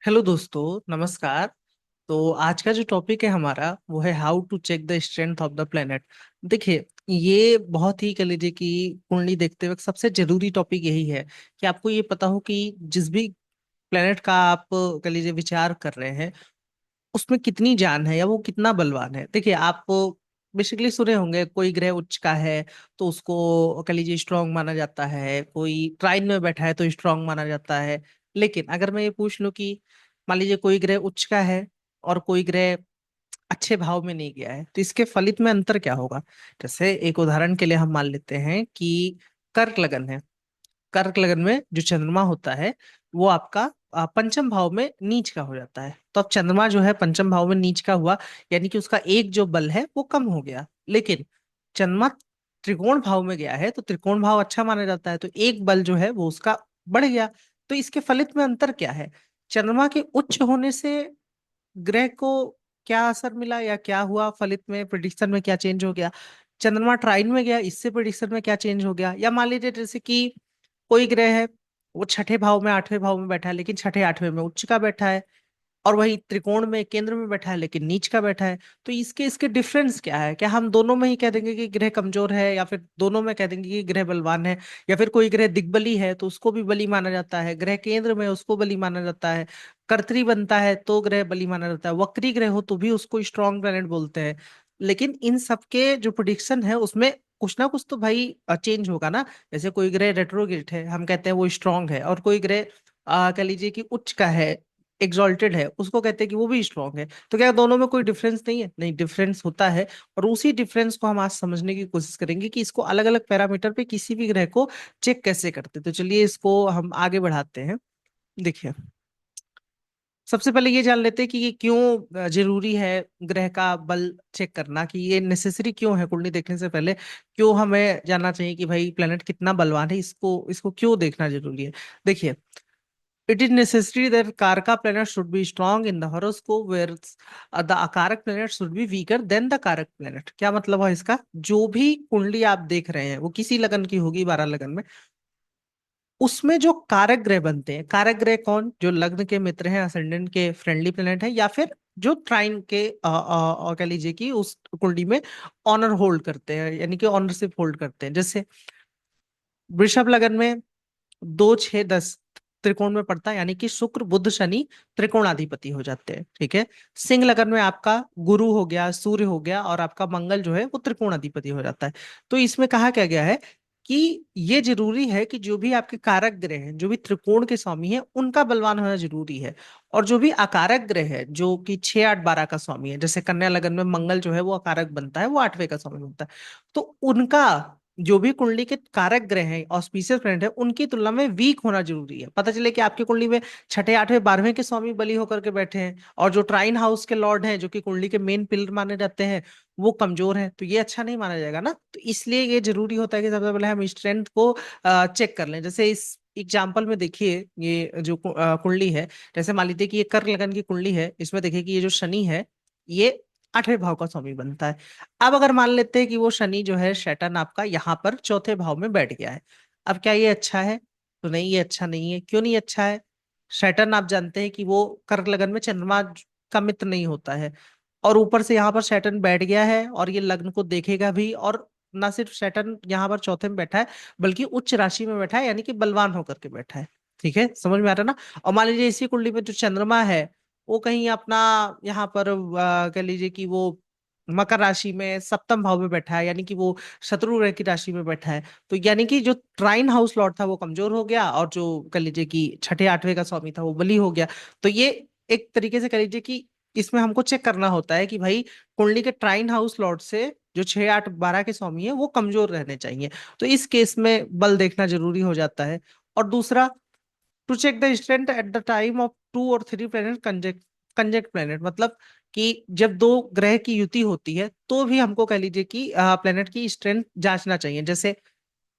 Hello दोस्तों, नमस्कार। तो आज का जो टॉपिक है हमारा वो है how to check the strength of the planet. देखिए, ये बहुत ही कह लीजिए कि कुंडली देखते वक्त सबसे जरूरी टॉपिक यही है कि आपको ये पता हो कि जिस भी प्लेनेट का आप कह लीजिए विचार कर रहे हैं उसमें कितनी जान है या वो कितना बलवान है। देखिए, आप बेसिकली सुने होंगे कोई ग्रह उच्च का है तो उसको कह लीजिए स्ट्रांग माना जाता है, कोई ट्राइन में बैठा है तो स्ट्रांग माना जाता है। लेकिन अगर मैं ये पूछ लूं कि मान लीजिए कोई ग्रह उच्च का है और कोई ग्रह अच्छे भाव में नहीं गया है तो इसके फलित में अंतर क्या होगा। जैसे एक उदाहरण के लिए हम मान लेते हैं कि कर्क लगन है। कर्क लगन में जो चंद्रमा होता है वो आपका पंचम भाव में नीच का हो जाता है। तो अब चंद्रमा जो है पंचम भाव में नीच का हुआ, यानी कि उसका एक जो बल है वो कम हो गया। लेकिन चंद्रमा त्रिकोण भाव में गया है तो त्रिकोण भाव अच्छा माना जाता है, तो एक बल जो है वो उसका बढ़ गया। तो इसके फलित में अंतर क्या है? चंद्रमा के उच्च होने से ग्रह को क्या असर मिला या क्या हुआ, फलित में प्रिडिक्शन में क्या चेंज हो गया? चंद्रमा ट्राइन में गया, इससे प्रिडिक्शन में क्या चेंज हो गया? या मान लीजिए जैसे कि कोई ग्रह है वो छठे भाव में आठवें भाव में बैठा है लेकिन छठे आठवें में उच्च का बैठा है, और वही त्रिकोण में केंद्र में बैठा है लेकिन नीच का बैठा है। तो इसके इसके डिफरेंस क्या है? क्या हम दोनों में ही कह देंगे कि ग्रह कमजोर है, या फिर दोनों में कह देंगे कि ग्रह बलवान है? या फिर कोई ग्रह दिग्बली है तो उसको भी बली माना जाता है, ग्रह केंद्र में उसको बली माना जाता है, कर्तरी बनता है तो ग्रह बली माना जाता है, वक्री ग्रह हो तो भी उसको स्ट्रॉन्ग प्लैनेट बोलते हैं। लेकिन इन सबके जो प्रोडिक्शन है उसमें कुछ ना कुछ तो भाई चेंज होगा ना। जैसे कोई ग्रह रेट्रोग्रेड है, हम कहते हैं वो स्ट्रांग है, और कोई ग्रह कह लीजिए कि उच्च का है, एग्जॉल्टेड है, उसको कहते हैं कि वो भी स्ट्रांग है। तो क्या दोनों में कोई डिफरेंस नहीं है? नहीं, डिफरेंस होता है। और उसी डिफरेंस को हम आज समझने की कोशिश करेंगे कि इसको अलग अलग पैरामीटर पे किसी भी ग्रह को चेक कैसे करते हैं। तो चलिए इसको हम आगे बढ़ाते हैं। देखिए, सबसे पहले ये जान लेते हैं कि ये क्यों जरूरी है ग्रह का बल चेक करना, कि ये नेसेसरी क्यों है कुंडली देखने से पहले। क्यों हमें जानना चाहिए कि भाई प्लेनेट कितना बलवान है, इसको इसको क्यों देखना जरूरी है। देखिए, it is necessary that Karaka planet should be strong in the horoscope, where the Akarak planet should be weaker than the Karak planet। क्या मतलब है इसका? जो भी कुंडली आप देख रहे हैं वो किसी लगन की होगी, 12 लगन में, उसमें जो कारक ग्रह बनते हैं, कारक ग्रह कौन? जो लग्न के मित्र हैं, असेंडेंट के फ्रेंडली प्लेनेट है, या फिर जो ट्राइन के कह लीजिए कि उस कुंडली में ऑनर होल्ड करते हैं, यानी कि ऑनरशिप होल्ड करते हैं। जैसे वृषभ लगन में 2 6 10 त्रिकोण में पड़ता है, यानी कि शुक्र बुध शनि त्रिकोणाधिपति हो जाते हैं। ठीक है। सिंह लगन में आपका गुरु हो गया, सूर्य हो गया, और आपका मंगल जो है वो त्रिकोणाधिपति हो जाता है। तो इसमें कहा क्या गया है कि ये जरूरी है कि जो भी आपके कारक ग्रह हैं, जो भी त्रिकोण के स्वामी हैं, उनका बलवान होना जरूरी है। और जो भी अकारक ग्रह है, जो कि 6 8 12 का स्वामी है, जैसे कन्या लगन में मंगल जो है वो अकारक बनता है, वो आठवें का स्वामी बनता है, तो उनका जो भी कुंडली के कारक ग्रह हैं, ऑस्पिशियस प्लैनेट है, उनकी तुलना में वीक होना जरूरी है। पता चले कि आपकी कुंडली में छठे आठवें बारहवें के स्वामी बली होकर के बैठे हैं, और जो ट्राइन हाउस के लॉर्ड हैं, जो कि कुंडली के मेन पिलर माने जाते हैं, वो कमजोर है, तो ये अच्छा नहीं माना जाएगा ना। तो इसलिए ये जरूरी होता है कि सबसे पहले हम स्ट्रेंथ को चेक कर लें। जैसे इस एग्जाम्पल में देखिए, ये जो कुंडली है, जैसे मान लीजिए कि ये कर्क लगन की कुंडली है, इसमें देखिए कि ये जो शनि है ये आठवें भाव का स्वामी बनता है। अब अगर मान लेते हैं कि वो शनि जो है शैतान आपका यहाँ पर चौथे भाव में बैठ गया है, अब क्या ये अच्छा है? तो नहीं, ये अच्छा नहीं है। क्यों नहीं अच्छा है? शैतान आप जानते हैं कि वो कर्क लगन में चंद्रमा का मित्र नहीं होता है, और ऊपर से यहाँ पर शैतान बैठ गया है और ये लग्न को देखेगा भी। और ना सिर्फ शैतान यहाँ पर चौथे में बैठा है, बल्कि उच्च राशि में बैठा है, यानी कि बलवान होकर के बैठा है। ठीक है, समझ में आ रहा है ना? और मान लीजिए इसी कुंडली में जो चंद्रमा है वो कहीं अपना यहाँ पर कह लीजिए कि वो मकर राशि में सप्तम भाव में बैठा है, यानी कि वो शत्रु ग्रह की राशि में बैठा है। तो यानी कि जो ट्राइन हाउस लॉर्ड था वो कमजोर हो गया, और जो कह लीजिए कि छठे आठवें का स्वामी था वो बली हो गया। तो ये एक तरीके से कह लीजिए कि इसमें हमको चेक करना होता है कि भाई कुंडली के ट्राइन हाउस लॉर्ड से जो 6 8 12 के स्वामी है वो कमजोर रहने चाहिए। तो इस केस में बल देखना जरूरी हो जाता है। और दूसरा, to check the strength at the time of 2 और 3 प्लेनेट कंजेक्ट प्लेनेट, मतलब कि जब दो ग्रह की युति होती है तो भी हमको कह लीजिए कि प्लेनेट की स्ट्रेंथ जांचना चाहिए। जैसे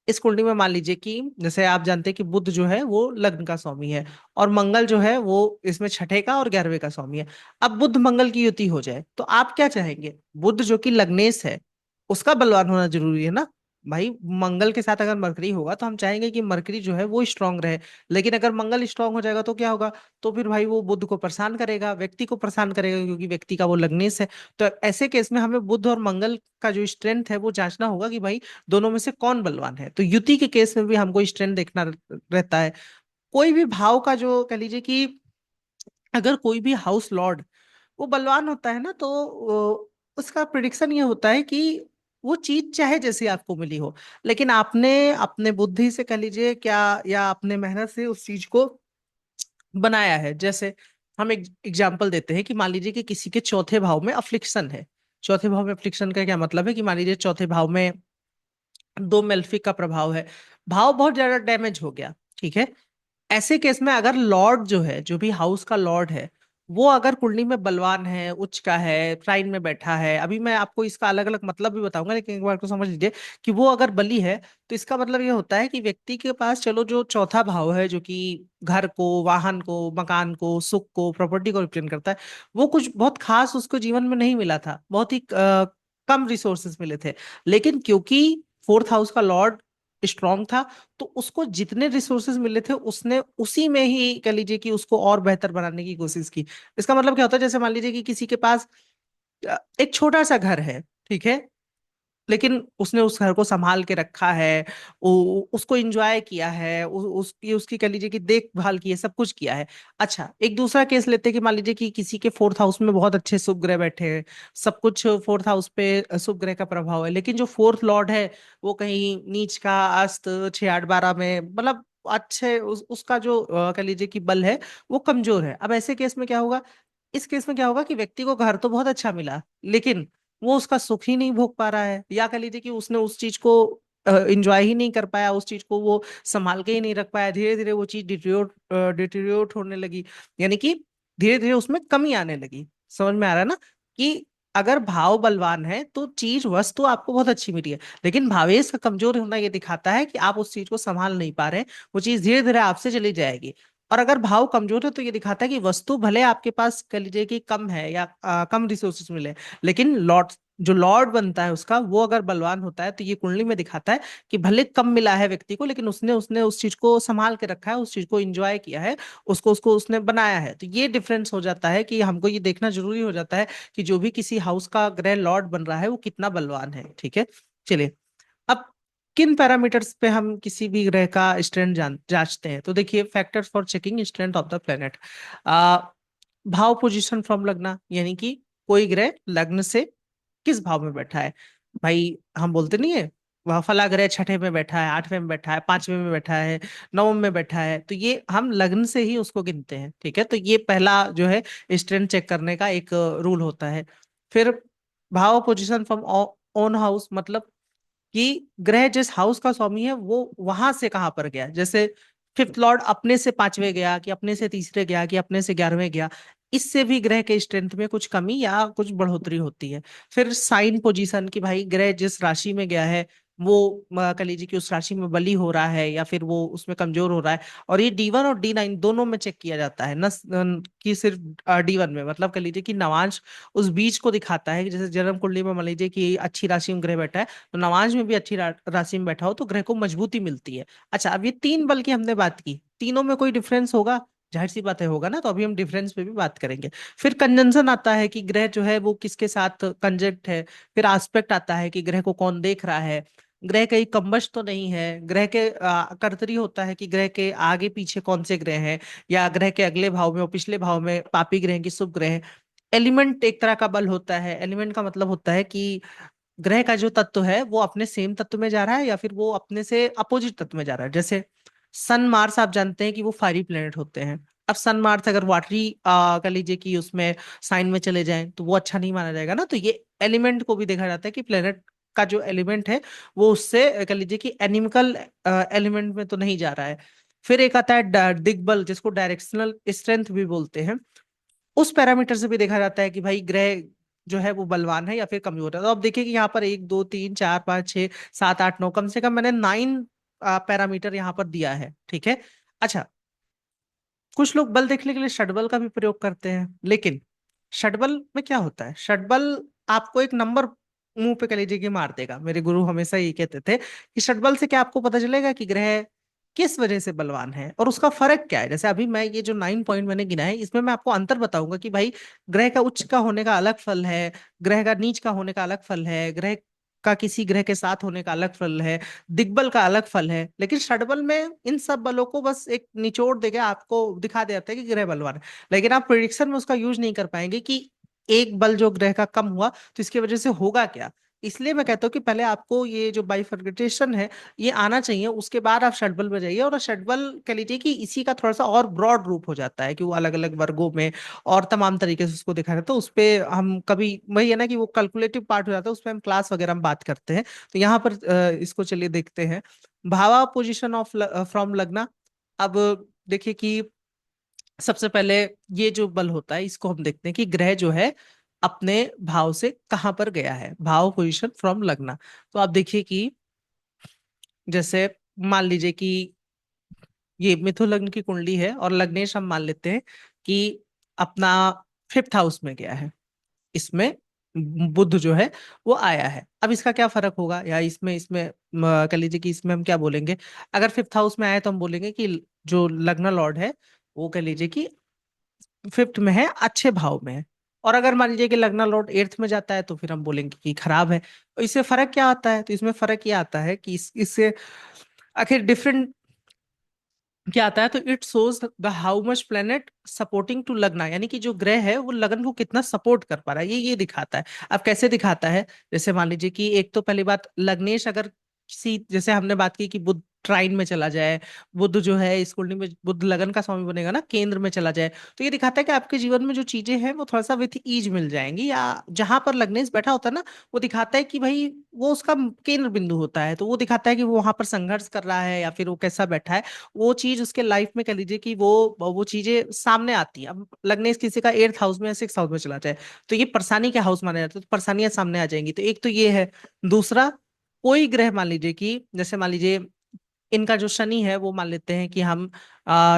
इस कुंडली में मान लीजिए कि जैसे आप जानते हैं कि बुध जो है वो लग्न का स्वामी है, और मंगल जो है वो इसमें छठे का और 11वें का स्वामी है। अब बुध मंगल की युति हो जाए तो आप क्या चाहेंगे? बुध जो कि लग्नेश है उसका बलवान होना जरूरी है ना। भाई मंगल के साथ अगर मरकरी होगा तो हम चाहेंगे कि मरकरी जो है वो स्ट्रांग रहे, लेकिन अगर मंगल स्ट्रांग हो जाएगा तो क्या होगा? तो फिर भाई वो बुध को परेशान करेगा, व्यक्ति को परेशान करेगा, क्योंकि व्यक्ति का वो लग्नेश है। तो ऐसे केस में हमें बुध और मंगल का जो स्ट्रेंथ है वो जांचना होगा कि भाई दोनों में से कौन बलवान है। तो युति के केस में भी हमको स्ट्रेंथ देखना रहता है। कोई भी भाव का जो कह लीजिए कि अगर कोई भी हाउस लॉर्ड वो बलवान होता है ना, तो उसका प्रिडिक्शन ये होता है कि वो चीज चाहे जैसी आपको मिली हो, लेकिन आपने अपने बुद्धि से कह लीजिए क्या, या अपने मेहनत से उस चीज को बनाया है। जैसे हम एक एग्जाम्पल देते हैं कि मान लीजिए कि किसी के चौथे भाव में अफ्लिक्शन है। चौथे भाव में अफ्लिक्शन का क्या मतलब है कि मान लीजिए चौथे भाव में दो मेल्फिक का प्रभाव है, भाव बहुत ज्यादा डैमेज हो गया, ठीक है। ऐसे केस में अगर लॉर्ड जो है, जो भी हाउस का लॉर्ड है, वो अगर कुंडली में बलवान है, उच्च का है, ट्राइन में बैठा है, अभी मैं आपको इसका अलग अलग मतलब भी बताऊंगा, लेकिन एक बार को समझ लीजिए कि वो अगर बली है, तो इसका मतलब ये होता है कि व्यक्ति के पास चलो जो चौथा भाव है, जो कि घर को, वाहन को, मकान को, सुख को, प्रॉपर्टी को रिप्रेजेंट करता है, वो कुछ बहुत खास उसको जीवन में नहीं मिला था, बहुत ही कम रिसोर्सेज मिले थे। लेकिन क्योंकि फोर्थ हाउस का लॉर्ड स्ट्रांग था, तो उसको जितने रिसोर्सेज मिले थे उसने उसी में ही कह लीजिए कि उसको और बेहतर बनाने की कोशिश की। इसका मतलब क्या होता है? जैसे मान लीजिए कि किसी के पास एक छोटा सा घर है, ठीक है, लेकिन उसने उस घर को संभाल के रखा है, उसको एंजॉय किया है, उसकी उसकी कह लीजिए कि देखभाल की है, सब कुछ किया है। अच्छा, एक दूसरा केस लेते हैं कि मान लीजिए कि किसी के फोर्थ हाउस में बहुत अच्छे शुभ ग्रह बैठे हैं, सब कुछ फोर्थ हाउस पे शुभ ग्रह का प्रभाव है, लेकिन जो फोर्थ लॉर्ड है वो कहीं नीच का, अस्त, 6 8 12 में, मतलब अच्छे उसका जो कह लीजिए कि बल है वो कमजोर है। अब ऐसे केस में क्या होगा? इस केस में क्या होगा कि व्यक्ति को घर तो बहुत अच्छा मिला, लेकिन वो उसका सुख ही नहीं भोग पा रहा है, या कह लीजिए कि उसने उस चीज को एंजॉय ही नहीं कर पाया, उस चीज को वो संभाल के ही नहीं रख पाया, धीरे धीरे वो चीज डिटेरियोरेट होने लगी, यानी कि धीरे धीरे उसमें कमी आने लगी। समझ में आ रहा है ना कि अगर भाव बलवान है तो चीज वस्तु आपको बहुत अच्छी मिली है, लेकिन भावेश का कमजोर होना ये दिखाता है कि आप उस चीज को संभाल नहीं पा रहे, वो चीज धीरे धीरे आपसे चली जाएगी। और अगर भाव कमजोर है तो ये दिखाता है कि वस्तु भले आपके पास कह लीजिए कि कम है, या कम रिसोर्सेज मिले, लेकिन लॉर्ड, जो लॉर्ड बनता है उसका, वो अगर बलवान होता है तो ये कुंडली में दिखाता है कि भले कम मिला है व्यक्ति को, लेकिन उसने उसने उस चीज को संभाल के रखा है, उस चीज को एंजॉय किया है, उसको उसको उसने बनाया है। तो ये डिफरेंस हो जाता है कि हमको ये देखना जरूरी हो जाता है कि जो भी किसी हाउस का ग्रह लॉर्ड बन रहा है वो कितना बलवान है, ठीक है। चलिए, अब किन पैरामीटर्स पे हम किसी भी ग्रह का स्ट्रेंथ जांचते हैं? तो देखिए, factors for checking strength of the planet. आ भाव पोजीशन फ्रॉम लग्न, यानी कि कोई ग्रह लग्न से किस भाव में बैठा है। भाई हम बोलते नहीं है, वह फला ग्रह छठे में बैठा है, आठवें में बैठा है, पांचवें में बैठा है, नवम में बैठा है, तो ये हम लग्न से ही उसको गिनते हैं, ठीक है। तो ये पहला जो है स्ट्रेंथ चेक करने का एक रूल होता है। फिर भाव पोजीशन फ्रॉम ओन हाउस, मतलब कि ग्रह जिस हाउस का स्वामी है वो वहां से कहाँ पर गया। जैसे फिफ्थ लॉर्ड अपने से पांचवे गया, कि अपने से तीसरे गया, कि अपने से 11वें गया, इससे भी ग्रह के स्ट्रेंथ में कुछ कमी या कुछ बढ़ोतरी होती है। फिर साइन पोजीशन, कि भाई ग्रह जिस राशि में गया है वो कह लीजिए कि उस राशि में बली हो रहा है या फिर वो उसमें कमजोर हो रहा है। और ये D1 और D9 दोनों में चेक किया जाता है, न कि सिर्फ D1 में, मतलब कह लीजिए कि नवांश उस बीज को दिखाता है कि जैसे जन्म कुंडली में मान लीजिए कि अच्छी राशि में ग्रह बैठा है, तो नवांश में भी अच्छी राशि में बैठा हो तो ग्रह को मजबूती मिलती है। अच्छा, अब ये तीन बल की हमने बात की, तीनों में कोई डिफरेंस होगा? जाहिर सी बात है होगा ना, तो अभी हम डिफरेंस पे भी बात करेंगे। फिर कंजंक्शन आता है कि ग्रह जो है वो किसके साथ कंजक्ट है। फिर आस्पेक्ट आता है कि ग्रह को कौन देख रहा है, ग्रह कहीं कम्बश तो नहीं है, ग्रह के कर्तरी होता है कि ग्रह के आगे पीछे कौन से ग्रह हैं, या ग्रह के अगले भाव में और पिछले भाव में पापी ग्रह की शुभ ग्रह। एलिमेंट एक तरह का बल होता है। एलिमेंट का मतलब होता है कि ग्रह का जो तत्व है वो अपने सेम तत्व में जा रहा है या फिर वो अपने से अपोजिट तत्व में जा रहा है। जैसे सन मार्स, आप जानते हैं कि वो फायरी प्लेनेट होते हैं। अब सन मार्स अगर वाटरी कह लीजिए कि उसमें साइन में चले जाएं तो वो अच्छा नहीं माना जाएगा ना। तो ये एलिमेंट को भी देखा जाता है कि प्लेनेट का जो एलिमेंट है वो उससे कह लीजिए कि एनिमिकल एलिमेंट में तो नहीं जा रहा है। फिर एक आता है दिग्बल, जिसको डायरेक्शनल स्ट्रेंथ भी बोलते हैं। उस पैरामीटर से भी देखा जाता है कि भाई ग्रह जो है वो बलवान है या फिर कमजोर है। तो अब देखिए कि यहाँ पर 1 2 3 4 5 6 7 8 9, कम से कम मैंने 9 पैरामीटर यहाँ पर दिया है, ठीक है। अच्छा, कुछ लोग बल देखने के लिए षटबल का भी प्रयोग करते हैं, लेकिन षटबल में क्या होता है? षटबल आपको एक नंबर मुंह पे कह लीजिए कि मार देगा। मेरे गुरु हमेशा ये कहते थे कि षटबल से क्या आपको पता चलेगा कि ग्रह किस वजह से बलवान है और उसका फर्क क्या है। जैसे अभी मैं ये जो 9 पॉइंट मैंने गिना है, इसमें मैं आपको अंतर बताऊंगा कि भाई ग्रह का उच्च का होने का अलग फल है, ग्रह का नीच का होने का अलग फल है, ग्रह का किसी ग्रह के साथ होने का अलग फल है, दिग्बल का अलग फल है। लेकिन षटबल में इन सब बलों को बस एक निचोड़ देके आपको दिखा देता है कि ग्रह बलवान है। लेकिन आप प्रिडिक्शन में उसका यूज नहीं कर पाएंगे कि एक बल जो ग्रह का कम हुआ तो इसकी वजह से होगा क्या। इसलिए मैं कहता हूँ कि पहले आपको ये जो बाइफरकेटेशन है ये आना चाहिए, उसके बाद आप षटबल में जाइए। और षटबल कह लीजिए कि इसी का थोड़ा सा और ब्रॉड रूप हो जाता है कि वो अलग अलग वर्गों में और तमाम तरीके से उसको दिखा रहे, तो उस पे हम कभी वही है ना कि वो कैलकुलेटिव पार्ट हो जाता है, उस पे हम क्लास वगैरह में बात करते हैं। तो यहाँ पर इसको चलिए देखते हैं। भावा पोजिशन ऑफ फ्रॉम लग्ना। अब देखिए कि सबसे पहले ये जो बल होता है इसको हम देखते हैं कि ग्रह जो है अपने भाव से कहां पर गया है, भाव पोजीशन फ्रॉम लगना। तो आप देखिए कि जैसे मान लीजिए कि ये मिथुन लग्न की कुंडली है और लग्नेश हम मान लेते हैं कि अपना 5th हाउस में गया है। इसमें बुध जो है वो आया है। अब इसका क्या फर्क होगा, या इसमें इसमें कह लीजिए कि इसमें हम क्या बोलेंगे। अगर 5th हाउस में आए तो हम बोलेंगे कि जो लग्न लॉर्ड है वो कह लीजिए कि 5th में है, अच्छे भाव में है। और अगर मान लीजिए कि लग्न लॉर्ड 8th में जाता है तो फिर हम बोलेंगे कि खराब है। तो इससे फर्क क्या आता है, तो इसमें फर्क ये आता है कि इससे आखिर डिफरेंट क्या आता है। तो it shows the how much planet supporting to लगना, यानी कि जो ग्रह है वो लगन को कितना सपोर्ट कर पा रहा है, ये दिखाता है। अब कैसे दिखाता है, जैसे मान लीजिए कि एक तो पहली बात लग्नेश अगर किसी, जैसे हमने बात की कि बुध ट्राइन में चला जाए, बुध जो है इस कुंडली में बुध लगन का स्वामी बनेगा ना, केंद्र में चला जाए, तो ये दिखाता है कि आपके जीवन में जो चीजें हैं वो थोड़ा सा विथ ईज मिल जाएंगी। या जहां पर लग्नेश बैठा होता है ना, वो दिखाता है कि भाई वो उसका केंद्र बिंदु होता है, तो वो दिखाता है कि वो वहां पर संघर्ष कर रहा है या फिर वो कैसा बैठा है। वो चीज उसके लाइफ में कह लीजिए कि वो चीजें सामने आती हैं। अब लग्नेश किसी का 8th हाउस में या 6th हाउस में चला जाए तो ये परेशानी का हाउस माना जाता है, तो परेशानियां सामने आ जाएंगी। तो एक तो ये है। दूसरा, कोई ग्रह मान लीजिए कि जैसे मान लीजिए इनका जो शनि है वो मान लेते हैं कि हम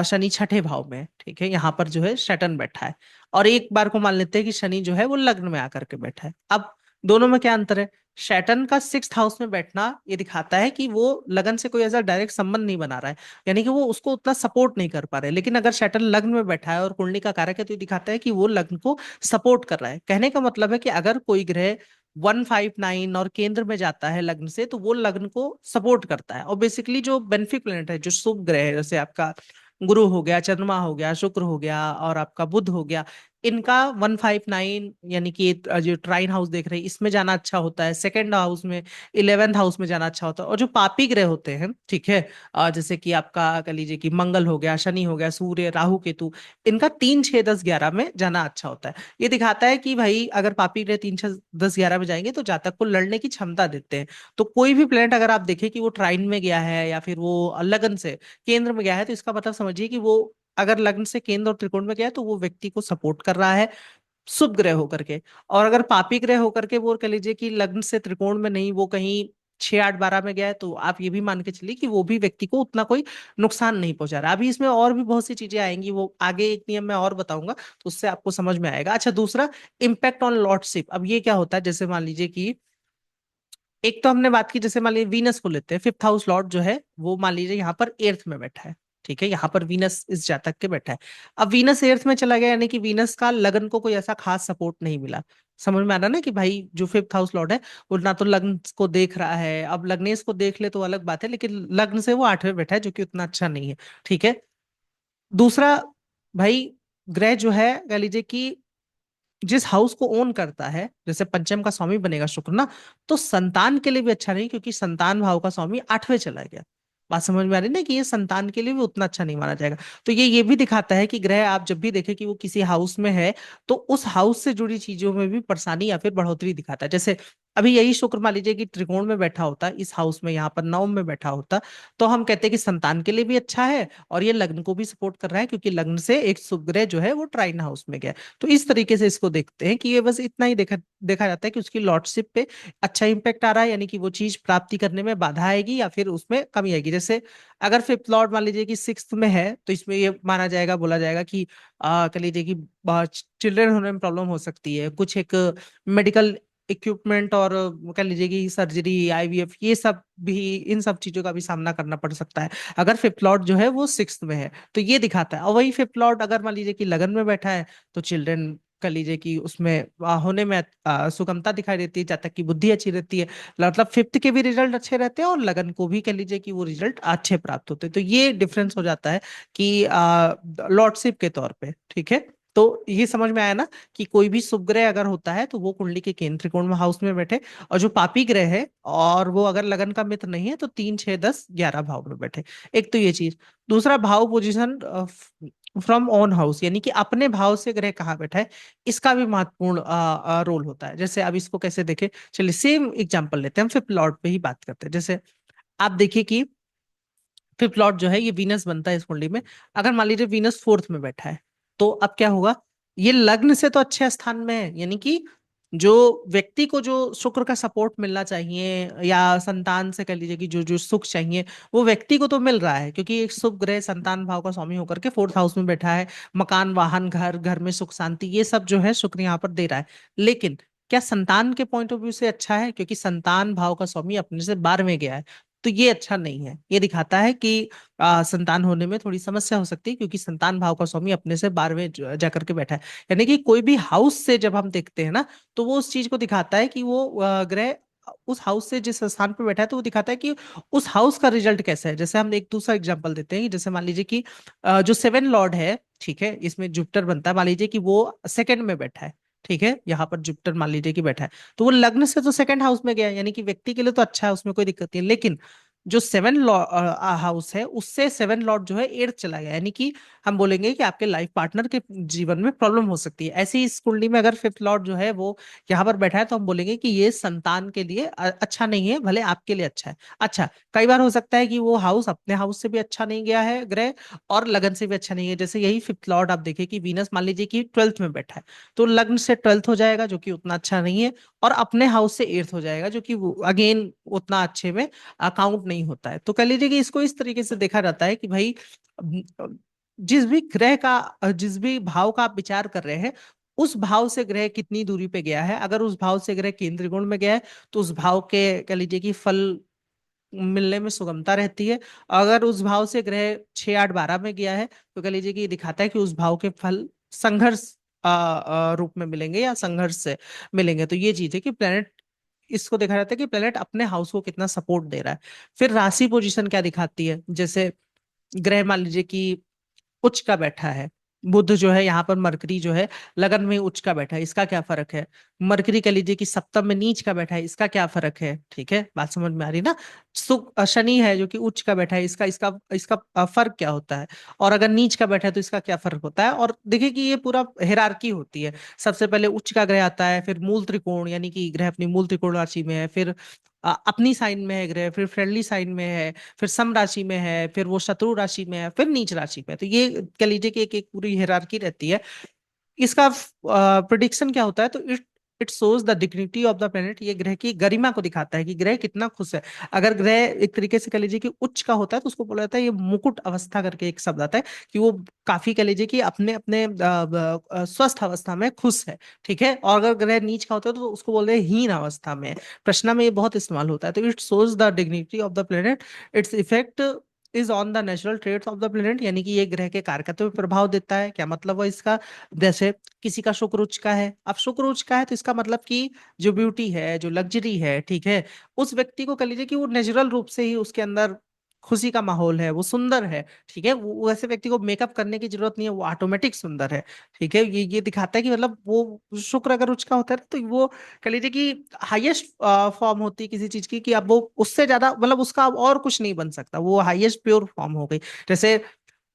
शनि 6ठे भाव में है, ठीक है, यहाँ पर जो है सैटर्न बैठा है। और एक बार को मान लेते हैं कि शनि जो है वो लग्न में आकर के बैठा है। अब दोनों में क्या अंतर है। सैटर्न का 6th हाउस में बैठना ये दिखाता है कि वो लगन से कोई ऐसा डायरेक्ट संबंध नहीं बना रहा है, यानी कि वो उसको उतना सपोर्ट नहीं कर पा रहे। लेकिन अगर सैटर्न लग्न में बैठा है और कुंडली का कारक है तो ये दिखाता है कि वो लग्न को सपोर्ट कर रहा है। कहने का मतलब है कि अगर कोई ग्रह 159 और केंद्र में जाता है लग्न से तो वो लग्न को सपोर्ट करता है। और बेसिकली जो बेनिफिक प्लेनेट है, जो शुभ ग्रह है, जैसे आपका गुरु हो गया, चंद्रमा हो गया, शुक्र हो गया और आपका बुध हो गया, इनका 159 यानी कि जो ट्राइन हाउस देख रहे हैं इसमें जाना अच्छा होता है, 2nd हाउस में, 11th हाउस में जाना अच्छा होता है। और जो पापी ग्रह होते हैं, ठीक है, जैसे कि आपका कह लीजिए कि मंगल हो गया, शनि हो गया, सूर्य, राहु, केतु, इनका 3 6 10 11 में जाना अच्छा होता है। ये दिखाता है कि भाई अगर पापी ग्रह 3 6 10 11 में जाएंगे तो जातक को लड़ने की क्षमता देते हैं। तो कोई भी प्लेनेट अगर आप देखें कि वो ट्राइन में गया है या फिर वो लगन से केंद्र में गया है, तो इसका मतलब समझिए कि वो अगर लग्न से केंद्र और त्रिकोण में गया है तो वो व्यक्ति को सपोर्ट कर रहा है, शुभ ग्रह होकर के। और अगर पापी ग्रह होकर के वो कह लीजिए कि लग्न से त्रिकोण में नहीं, वो कहीं 6 8 12 में गया है, तो आप ये भी मान के चलिए कि वो भी व्यक्ति को उतना कोई नुकसान नहीं पहुंचा रहा। अभी इसमें और भी बहुत सी चीजें आएंगी, वो आगे एक नियम मैं और बताऊंगा तो उससे आपको समझ में आएगा। अच्छा, दूसरा, इम्पैक्ट ऑन लॉर्डशिप। अब ये क्या होता है, जैसे मान लीजिए कि एक तो हमने बात की, जैसे मान लीजिए वीनस को लेते हैं, 5th हाउस लॉर्ड जो है वो मान लीजिए यहाँ पर 8th में बैठा है, ठीक है, यहाँ पर वीनस इस जातक के बैठा है। अब वीनस 8th में चला गया, यानी कि वीनस का लगन को कोई ऐसा खास सपोर्ट नहीं मिला। समझ में आ रहा ना कि भाई जो 5th हाउस लॉर्ड है वो ना तो लग्न को देख रहा है, अब लग्नेश को देख ले तो अलग बात है, लेकिन लग्न से वो 8वें बैठा है जो कि उतना अच्छा नहीं है, ठीक है। दूसरा, भाई ग्रह जो है कह लीजिए कि जिस हाउस को ओन करता है, जैसे पंचम का स्वामी बनेगा शुक्र ना, तो संतान के लिए भी अच्छा नहीं, क्योंकि संतान भाव का स्वामी 8वें चला गया। बात समझ में आ रही है ना कि ये संतान के लिए भी उतना अच्छा नहीं माना जाएगा। तो ये भी दिखाता है कि ग्रह आप जब भी देखें कि वो किसी हाउस में है तो उस हाउस से जुड़ी चीजों में भी परेशानी या फिर बढ़ोतरी दिखाता है। जैसे अभी यही शुक्र मान लीजिए कि त्रिकोण में बैठा होता, इस हाउस में यहाँ पर नवम में बैठा होता, तो हम कहते हैं कि संतान के लिए भी अच्छा है और ये लग्न को भी सपोर्ट कर रहा है, क्योंकि लग्न से एक शुभ ग्रह जो है वो ट्राइन हाउस में गया। तो इस तरीके से इसको देखते हैं कि ये बस इतना ही देखा देखा जाता है कि उसकी लॉर्डशिप पे अच्छा इंपैक्ट आ रहा है, यानी कि वो चीज प्राप्ति करने में बाधा आएगी या फिर उसमें कमी आएगी। जैसे अगर 5th लॉर्ड मान लीजिए कि 6th में है तो इसमें ये माना जाएगा, बोला जाएगा कि कह लीजिए कि चिल्ड्रन होने में प्रॉब्लम हो सकती है, कुछ एक मेडिकल इक्विपमेंट और कह लीजिए कि सर्जरी, आईवीएफ, ये सब भी, इन सब चीजों का भी सामना करना पड़ सकता है अगर फिफ्थ लॉर्ड जो है वो सिक्स्थ में है। तो ये दिखाता है। और वही फिफ्थ लॉर्ड अगर मान लीजिए कि लगन में बैठा है, तो चिल्ड्रन कह लीजिए कि उसमें होने में सुगमता दिखाई देती है, जब तक की बुद्धि अच्छी रहती है। मतलब फिफ्थ के भी रिजल्ट अच्छे रहते हैं और लगन को भी कह लीजिए कि वो रिजल्ट अच्छे प्राप्त होते हैं। तो ये डिफरेंस हो जाता है कि लॉर्डशिप के तौर पे। ठीक है, तो ये समझ में आया ना कि कोई भी शुभ ग्रह अगर होता है तो वो कुंडली के केंद्र त्रिकोण में हाउस में बैठे, और जो पापी ग्रह है और वो अगर लगन का मित्र नहीं है तो 3, 6, 10, 11 भाव में बैठे। एक तो ये चीज। दूसरा, भाव पोजीशन फ्रॉम ओन हाउस, यानी कि अपने भाव से ग्रह कहाँ बैठा है, इसका भी महत्वपूर्ण रोल होता है। जैसे अब इसको कैसे देखें, चलिए सेम एग्जांपल लेते हैं, हम फिफ्थ लॉर्ड पे ही बात करते हैं। जैसे आप देखिए कि फिफ्थ लॉर्ड जो है ये वीनस बनता है इस कुंडली में। अगर मान लीजिए वीनस फोर्थ में बैठा है, तो अब क्या होगा, ये लग्न से तो अच्छे स्थान में है, यानी कि जो व्यक्ति को जो शुक्र का सपोर्ट मिलना चाहिए, या संतान से कह लीजिए कि जो जो सुख चाहिए, वो व्यक्ति को तो मिल रहा है, क्योंकि एक शुभ ग्रह संतान भाव का स्वामी होकर के फोर्थ हाउस में बैठा है। मकान, वाहन, घर, घर में सुख शांति, ये सब जो है शुक्र यहाँ पर दे रहा है। लेकिन क्या संतान के पॉइंट ऑफ व्यू से अच्छा है? क्योंकि संतान भाव का स्वामी अपने से 12वें गया है। तो ये अच्छा नहीं है। ये दिखाता है कि संतान होने में थोड़ी समस्या हो सकती है, क्योंकि संतान भाव का स्वामी अपने से 12वें जाकर के बैठा है। यानी कि कोई भी हाउस से जब हम देखते हैं ना, तो वो उस चीज को दिखाता है कि वो ग्रह उस हाउस से जिस स्थान पे बैठा है, तो वो दिखाता है कि उस हाउस का रिजल्ट कैसा है। जैसे हम एक दूसरा एग्जांपल देते हैं कि जैसे मान लीजिए कि जो सेवन लॉर्ड है, ठीक है, इसमें जुपिटर बनता है, मान लीजिए कि वो सेकंड में बैठा है। ठीक है, यहाँ पर जुपिटर मान लीजिए कि बैठा है, तो वो लग्न से तो सेकंड हाउस में गया है, यानी कि व्यक्ति के लिए तो अच्छा है, उसमें कोई दिक्कत नहीं है। लेकिन जो सेवन हाउस है, उससे सेवन लॉर्ड जो है एर्थ चला गया, यानी कि हम बोलेंगे कि आपके लाइफ पार्टनर के जीवन में प्रॉब्लम हो सकती है। ऐसे ही इस कुंडली में अगर फिफ्थ लॉर्ड जो है वो यहाँ पर बैठा है, तो हम बोलेंगे कि ये संतान के लिए अच्छा नहीं है, भले आपके लिए अच्छा है। अच्छा, कई बार हो सकता है कि वो हाउस अपने हाउस से भी अच्छा नहीं गया है ग्रह, और लगन से भी अच्छा नहीं है। जैसे यही फिफ्थ लॉर्ड आप देखिए कि वीनस मान लीजिए कि ट्वेल्थ में बैठा है, तो लग्न से ट्वेल्थ हो जाएगा, जो कि उतना अच्छा नहीं है, और अपने हाउस से एर्थ हो जाएगा, जो कि अगेन उतना अच्छे में अकाउंट नहीं होता है। तो कह लीजिए कि इसको इस तरीके से देखा जाता है कि भाई जिस भी ग्रह का, जिस भी भाव का आप विचार कर रहे हैं, उस भाव से ग्रह कितनी दूरी पे गया है। अगर उस भाव से ग्रह केंद्र गुण में गया है, तो उस भाव के कह लीजिए कि फल मिलने में सुगमता रहती है। अगर उस भाव से ग्रह 6, 8, 12 में गया है, तो कह लीजिए कि ये दिखाता है कि उस भाव के फल संघर्ष रूप में मिलेंगे, या संघर्ष से मिलेंगे। तो ये चीज है कि प्लेनेट, इसको देखा जाता है कि प्लेनेट अपने हाउस को कितना सपोर्ट दे रहा है। फिर राशि पोजीशन क्या दिखाती है, जैसे ग्रह मान लीजिए कि उच्च का बैठा है, बुध जो है यहाँ पर मरकरी जो है लगन में उच्च का बैठा है, इसका क्या फर्क है? मरकरी कह लीजिए कि सप्तम में नीच का बैठा है, इसका क्या फर्क है? ठीक है, बात समझ में आ रही ना? शनि है जो कि उच्च का बैठा है, इसका इसका इसका फर्क क्या होता है? और अगर नीच का बैठा है तो इसका क्या फर्क होता है? और देखिए कि ये पूरा हिरारकी होती है। सबसे पहले उच्च का ग्रह आता है, फिर मूल त्रिकोण, यानी कि ग्रह अपनी मूल त्रिकोण राशि में है, फिर अपनी साइन में है ग्रह, फिर फ्रेंडली साइन में है, फिर सम राशि में है, फिर वो शत्रु राशि में है, फिर नीच राशि में है। तो ये कह लीजिए कि एक एक पूरी हायरार्की रहती है। इसका प्रिडिक्शन क्या होता है, तो it it shows the dignity of the planet. ये ग्रह की गरिमा को दिखाता है कि ग्रह कितना खुश है। अगर ग्रह एक तरीके से कह लीजिए कि उच्च का होता है, तो उसको बोला जाता है, ये मुकुट अवस्था करके एक शब्द आता है, कि वो काफी कह लीजिए कि अपने अपने स्वस्थ अवस्था में खुश है। ठीक है, और अगर ग्रह नीच का होता है तो उसको बोलते हैं हीन अवस्था में। प्रश्न में ये बहुत इस्तेमाल होता है। तो it shows the dignity of the planet, its effect is on the natural traits of the planet, यानी कि ये ग्रह के कारकत्व पे प्रभाव देता है। क्या मतलब है इसका? जैसे किसी का शुक्र उच्च का है, अब शुक्र उच्च का है, तो इसका मतलब कि जो ब्यूटी है, जो लग्जरी है, ठीक है, उस व्यक्ति को कह लीजिए कि वो नेचुरल रूप से ही उसके अंदर खुशी का माहौल है, वो सुंदर है। ठीक है, वो ऐसे व्यक्ति को मेकअप करने की जरूरत नहीं है, वो ऑटोमेटिक सुंदर है। ठीक है, ये दिखाता है कि मतलब वो शुक्र अगर उच्च का होता है, तो वो कह लीजिए कि हाईएस्ट फॉर्म होती है किसी चीज की, कि अब वो उससे ज्यादा, मतलब उसका अब और कुछ नहीं बन सकता, वो हाईएस्ट प्योर फॉर्म हो गई। जैसे